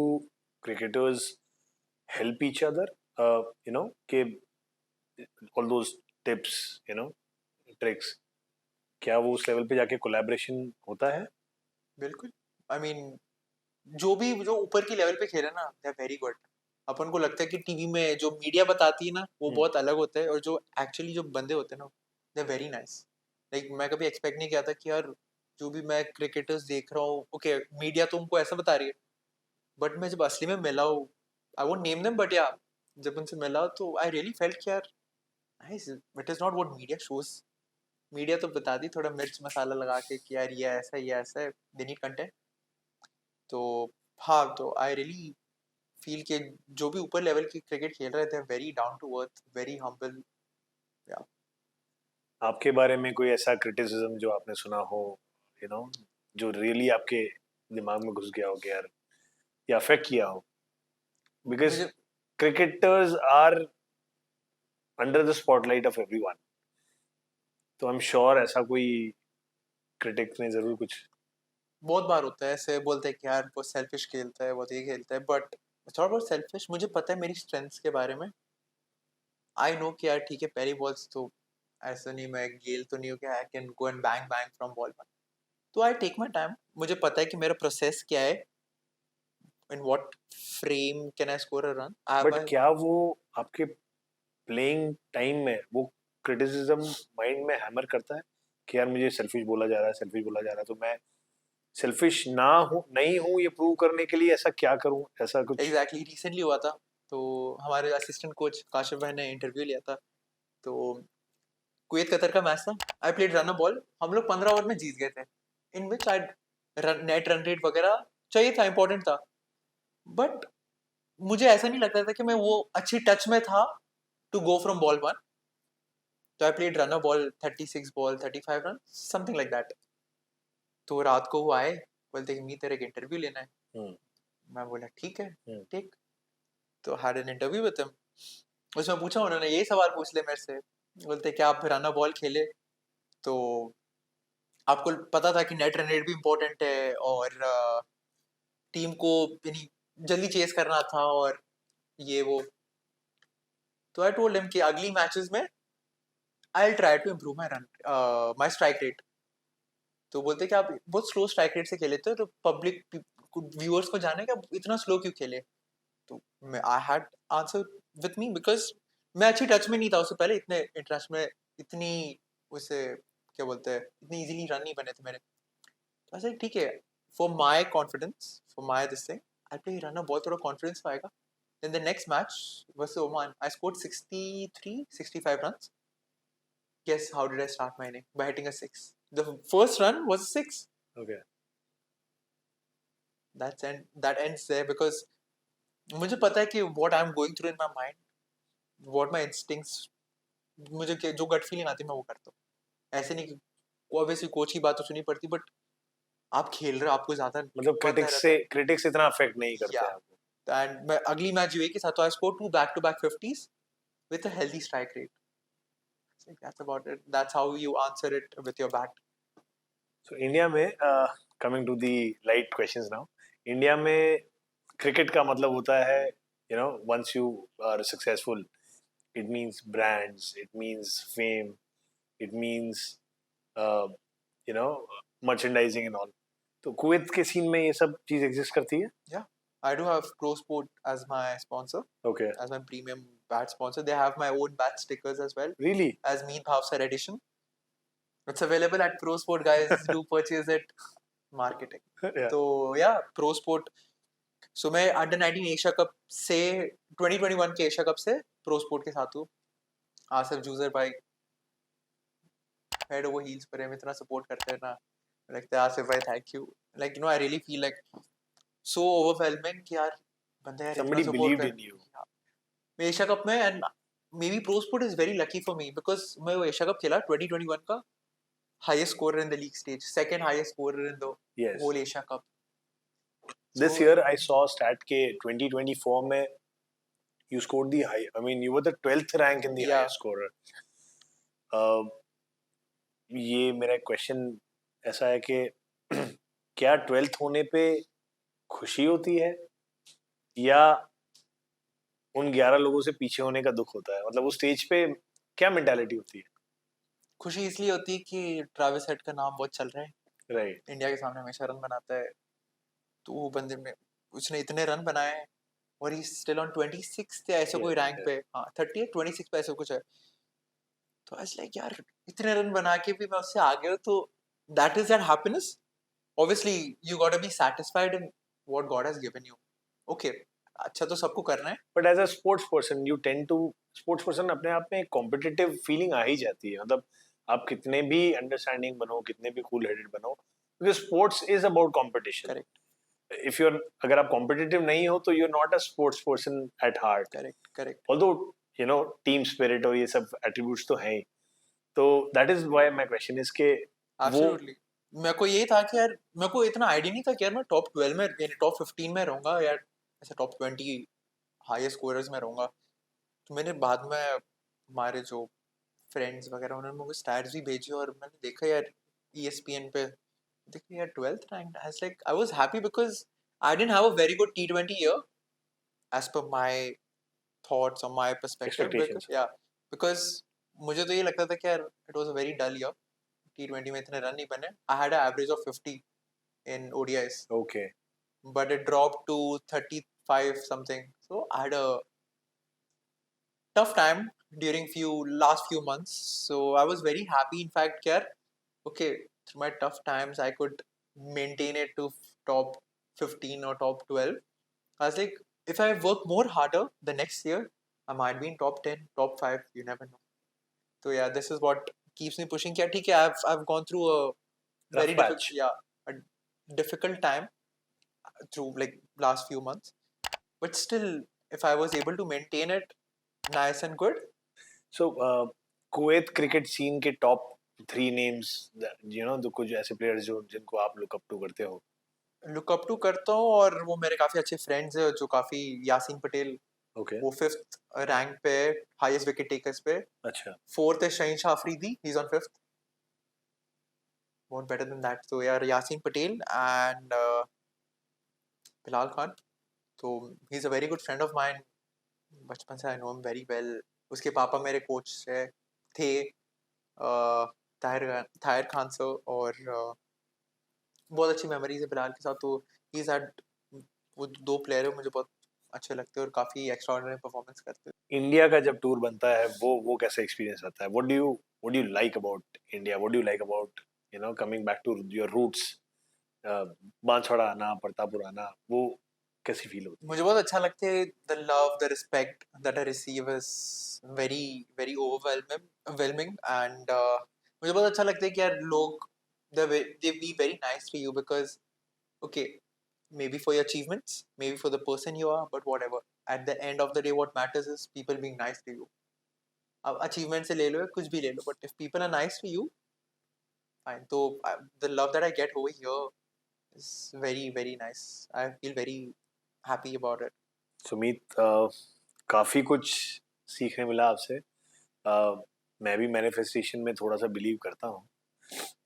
cricketers help each other, you know, कि all those tips, you know, tricks, क्या वो उस लेवल पे जाके कोलैबोरेशन होता है? बिल्कुल। आई मीन जो ऊपर की लेवल पे खेले ना, दे आर वेरी गुड। अपन को लगता है कि टीवी में जो मीडिया बताती है ना वो बहुत अलग होता है, और जो एक्चुअली जो बंदे होते हैं ना दे वेरी नाइस। लाइक मैं कभी एक्सपेक्ट नहीं किया था कि यार जो भी मैं क्रिकेटर्स देख रहा हूँ, ओके मीडिया तो उनको ऐसा बता रही है, बट मैं जब असली में मिला हूँ, I won't name them, but या जब उनसे मिला तो आई रियली फेल्ट कि यार nice, it is not what media shows. Media तो बता दी थोड़ा मिर्च मसाला लगा के कि यार ये ऐसा है, दे नीड कंटेंट। तो हाँ, तो आई रियली फील कि जो भी ऊपर लेवल की क्रिकेट खेल रहे थे very down to earth, very humble. या आपके बारे में कोई ऐसा क्रिटिसिज्म जो आपने सुना हो, यू नो, जो रियली आपके दिमाग में घुस गया हो कि यार या अफेक्ट किया हो? बिकॉज मुझे cricketers are under the spotlight of everyone, तो आई एम श्योर ऐसा कोई क्रिटिक्स ने जरूर कुछ। बहुत बार होता है ऐसे, बोलते हैं कि यार वो सेल्फिश खेलता है, वो ये खेलता है, बट थोड़ा बहुत सेल्फिश। मुझे पता है मेरी स्ट्रेंथ्स के बारे में। आई नो कि यार ठीक है, पहली बॉल्स तो ऐसा नहीं, मैं गेल तो नहीं हूँ कि I can go and bang bang from ball one. तो आई टेक माई टाइम, मुझे पता है कि मेरा प्रोसेस क्या है, in what frame can I score a run. I but have क्या वो आपके प्लेइंग टाइम में वो क्रिटिसिज्म माइंड में हैमर करता है कि यार मुझे सेल्फिश बोला जा रहा है, सेल्फिश बोला जा रहा है, तो मैं सेल्फिश ना हूँ, नहीं हूँ, ये प्रूव करने के लिए ऐसा क्या करूँ, ऐसा कुछ? एग्जैक्टली रिसेंटली हुआ था। तो हमारे असिस्टेंट कोच काशिफ भाई ने इंटरव्यू लिया था। तो कुवैत कतर का मैच था, आई प्लेड रन अ बॉल, हम लोग 15 ओवर में जीत गए थे, इन विच आई नेट रन रेट वगैरह चाहिए था, इंपॉर्टेंट था। बट मुझे ऐसा नहीं लगता था कि मैं वो अच्छी टच में था to go from ball one. तो I played run a ball 36 ball 35 run, something like that. तो रात को वो आए, बोलते कि मी तेरे एक इंटरव्यू लेना है। हम्म। मैं बोला ठीक है, हम्म। ठीक। तो had an interview with him. उसमें पूछा, उन्होंने यही सवाल पूछ ले मेरे से, बोलते क्या आप रन अ बॉल खेले, तो आपको पता था कि नेट रन रेट भी इम्पोर्टेंट है, और टीम को यानी जल्दी चेस करना था, और ये वो। तो आई टोल्ड हिम कि अगली मैचेस में I will try to improve my run my strike rate. तो बोलते कि आप बहुत स्लो स्ट्राइक रेट से खेले थे, तो पब्लिक व्यूअर्स को जाने का इतना स्लो क्यों खेले। तो मैं I had answer with me because मैं अच्छी टच में नहीं था उससे पहले, इतने इंटरनेशनल में इतनी उसे क्या बोलते हैं, इतनी इजीली रन नहीं बने थे मेरे। तो ऐसे ठीक है, for my confidence, for my this thing, I play run बहुत थोड़ा कॉन्फिडेंस आएगा। then the next match versus Oman, I scored 63 65 runs. Guess how did I start my inning? By hitting a six. The first run was a six. Okay. That ends there because मुझे पता है कि what I'm going through in my mind, what my instincts, मुझे जो gut feeling आती है मैं वो करता हूँ। ऐसे नहीं कि ऑब्वियसली कोच की बात तो सुनी पड़ती, बट आप खेल रहे हो, आपको ज्यादा मतलब पता रहता क्रिटिक्स इतना अफेक्ट नहीं है। करते या हैं आपको? एंड मैं अगली मैच यूए के साथ, तो I score 2 back to back 50s with a healthy strike rate. Like that's about it. That's how you answer it with your bat. So India में, coming to the light questions now, India में cricket का मतलब होता है, you know, once you are successful, it means brands, it means fame, it means, you know, merchandising and all. तो Kuwait के scene में ये सब चीज एग्जिस्ट करती है? Yeah, I do have Pro Sport as my sponsor, okay. as my premium bat sponsor. They have my own bat stickers as well, really? as Meet Bhavsar edition. It's available at Pro Sport, guys. Do purchase it. Marketing. तो yeah, Pro Sport. So मैं under 19 Asia cup से 2021 के Asia cup से pro sport के साथ हूँ। आसिफ जूजर भाई head over heels पर है, इतना सपोर्ट करते हैं ना, लगता है आसिफ भाई thank you. Like you know I really feel like so overwhelming कि यार बंदा यार इतना somebody सपोर्ट believed कर। in you. मैं एशिया कप में, and maybe pro sport is very lucky for me because मैं वो एशिया कप खेला 2021 का, highest scorer in the league stage, second highest scorer in the Yes. Whole Asia Cup. This year I saw stat के 2024 में you scored the high, I mean you were the 12th rank in the या highest scorer. uh, ये मेरा question ऐसा है कि क्या 12th होने पे खुशी होती है, या उन 11 लोगों से पीछे होने का दुख होता है? मतलब उस स्टेज पे क्या मेंटालिटी होती है? खुशी इसलिए होती है कि ट्रेविस हेड का नाम बहुत चल रहा है, राइट। इंडिया के सामने हमेशा रन बनाता है। तो वो बंदे में उसने इतने रन बनाए हैं, और ही स्टिल ऑन 26 या ऐसे कोई रैंक पे, हाँ 30 26 पे ऐसे कुछ है। तो आई लाइक यार इतने रन बना के भी मैं उससे आ गया हूँ, तो that is that happiness. Obviously you got to be satisfied in what God has given you. Okay, अच्छा तो सबको करना है. But as a sports person you tend to, sports person अपने आप में एक कॉम्पिटिटिव फीलिंग आ ही जाती है. मतलब आप कितने भी अंडरस्टैंडिंग बनो, कितने भी कूल हेडेड बनो, because sports is about competition. Correct, if you're, अगर आप कॉम्पिटिटिव नहीं हो तो you are not a sports person at heart. correct, correct. Although you know team spirit और ये सब एट्रीब्यूट्स तो हैं ही. तो that is why my question is के वो Absolutely. मेरे को यही था कि यार मेरे को इतना आइडिया नहीं था कि यार मैं टॉप 12 में यानी टॉप 15 में रहूंगा यार, ऐसे टॉप 20 हाईएस्ट स्कोरर्स में रहूंगा. तो मैंने बाद में हमारे जो फ्रेंड्स वगैरह उन्होंने मुझे स्टैट्स भी भेजी और मैंने देखा यार ESPN पे, देखा यार 12th rank. I was like I was happy because I didn't have a very good T20 year as per my thoughts or my perspective, because expectations. yeah, because मुझे तो ये लगता था कि यार it was a very dull year. T20 में इतने run नहीं बने. I had an average of 50 in ODIs, okay. but it dropped to 35 something. So I had a tough time during last few months. So I was very happy, in fact, कि यार okay, through my tough times I could maintain it to top 15 or top 12. I was like, if I work more harder the next year, I might be in top 10, top 5, you never know. So yeah, this is what keeps me pushing. Yeah, ठीक है, I've gone through a very rough difficult, patch. yeah, a difficult time through like last few months. But still, if I was able to maintain it nice and good, so Kuwait cricket scene के top 3 names, you know, तो कुछ ऐसे players जो जिनको आप look up to करते हो. Look up to करता हूँ. और वो मेरे काफी अच्छे फ्रेंड्स हैं जो काफी, यासीन पटेल, ओके. वो 5th रैंक पे, हाईएस्ट विकेट टेकर्स पे. अच्छा. 4th है Shaheen Shah Afridi, he is on 5th. Won't better than that. So yeah, Yasin Patel and Bilal Khan. So he's a very good friend of mine. बचपन से I know him very well. उसके पापा मेरे coach थे, Tahir Khan sir. और बहुत अच्छी मेमोरीज है बिलाल के साथ. तो ही हैड, वो दो प्लेयर है मुझे बहुत अच्छे लगते हैं और काफी एक्स्ट्राऑर्डिनरी परफॉर्मेंस करते इंडिया का जब टूर बनता है वो कैसा एक्सपीरियंस रहता है? What do you like about India? What do you like about, you know, coming back to your roots? Banswara आना, प्रतापपुर आना, वो कैसी फील होती हैं. मुझे बहुत अच्छा लगता है. The love, the respect that I receive is very very overwhelming. And मुझे बहुत अच्छा लगता है कि यार लोग, they be very nice to you because okay, maybe for your achievements, maybe for the person you are, but whatever, at the end of the day what matters is people being nice to you. अब achievement से ले लो या कुछ भी ले लो, but if people are nice to you, fine. So the love that I get over here is very very nice. I feel very happy about it. है? सुमीत, काफी कुछ सीखने मिला आपसे. मैं भी मैनिफेस्टेशन में थोड़ा सा बिलीव करता हूँ,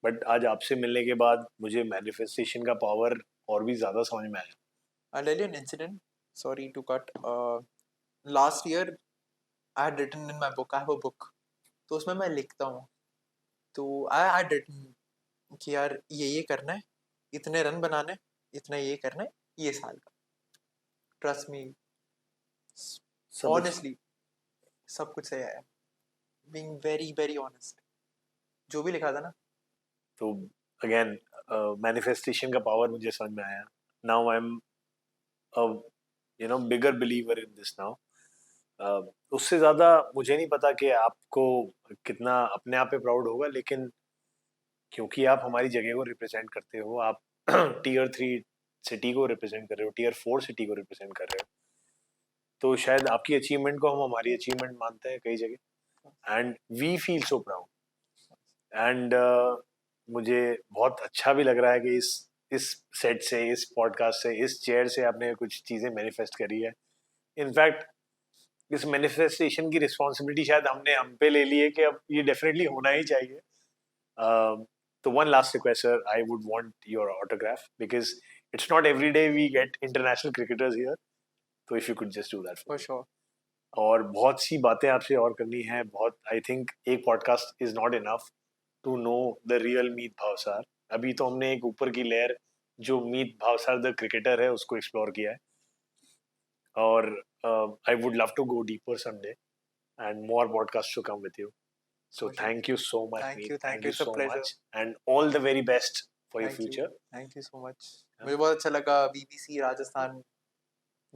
बट आज आपसे मिलने के बाद मुझे मैनिफेस्टेशन का पावर और भी ज्यादा समझ में आया. I'll tell you an incident. Sorry to cut. Last year I had written in my book. I have a book. तो उसमें मैं लिखता हूँ. तो I had written कि यार ये करना है, इतने रन बनाने, इतना ये करना है ये साल का. ट्रस्ट मी, सब ऑनेस्टली सब कुछ सही है. बीइंग वेरी वेरी ऑनेस्ट, जो भी लिखा था ना. तो अगेन मैनिफेस्टेशन का पावर मुझे समझ में आया. Now I am you know bigger believer in this now. उससे ज्यादा मुझे नहीं पता कि आपको कितना अपने आप पे प्राउड होगा, लेकिन क्योंकि आप हमारी जगह को रिप्रेजेंट करते हो, आप टीयर 3 सिटी को रिप्रेजेंट कर रहे हो, टीयर 4 सिटी को रिप्रेजेंट कर रहे हो, तो शायद आपकी अचीवमेंट को हम हमारी अचीवमेंट मानते हैं कई जगह, and we feel so proud. एंड मुझे बहुत अच्छा भी लग रहा है कि इस सेट से, इस पॉडकास्ट से, इस चेयर से आपने कुछ चीजें मैनिफेस्ट करी है. इनफैक्ट इस मैनिफेस्टेशन की रिस्पॉन्सिबिलिटी शायद हमने हम पे ले ली है कि अब ये डेफिनेटली होना ही चाहिए. तो one last request sir, I would want your autograph because it's not every day we get international cricketers here. तो if you could just do that. For sure. और बहुत सी बातें आपसे और करनी है, बहुत. आई थिंक एक podcast is not enough to know the real Meet Bhavsar. अभी तो हमने एक ऊपर की लेयर जो मीत भावसार द क्रिकेटर है उसको एक्सप्लोर किया है, और I would love to go deeper someday and more podcast to come with you. So Khushi. thank you so much, Thank Meet. you, thank Thank you. you It's a so pleasure. much, and all the very best for your Thank you. future. Thank you so much. Yeah. मुझे बहुत अच्छा लगा BBC Rajasthan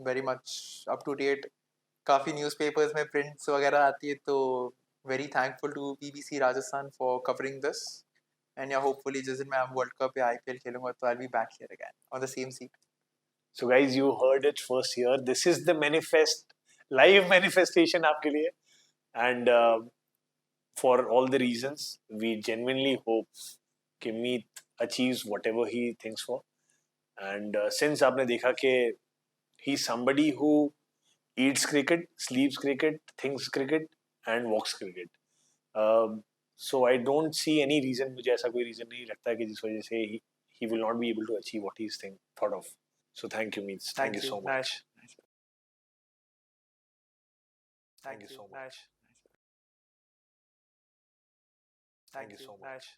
very much up to date. काफी newspapers में prints वगैरह आती है तो very thankful to BBC Rajasthan for covering this. And yeah, hopefully जिस दिन मैं वर्ल्ड कप या IPL खेलूंगा तो I'll be back here again on the same seat. So guys, you heard it first here. This is the live manifestation आपके लिए, and for all the reasons, we genuinely hope कि Meet achieves whatever he thinks for. And since आपने देखा कि he's somebody who eats cricket, sleeps cricket, thinks cricket, and walks cricket. So I don't see any reason, मुझे ऐसा कोई reason नहीं लगता कि जिस वजह से he will not be able to achieve what he's thought of. So thank you, Meets. Thank you so much. Nice. Thank you so much. Nice. Thank you so much. Nice.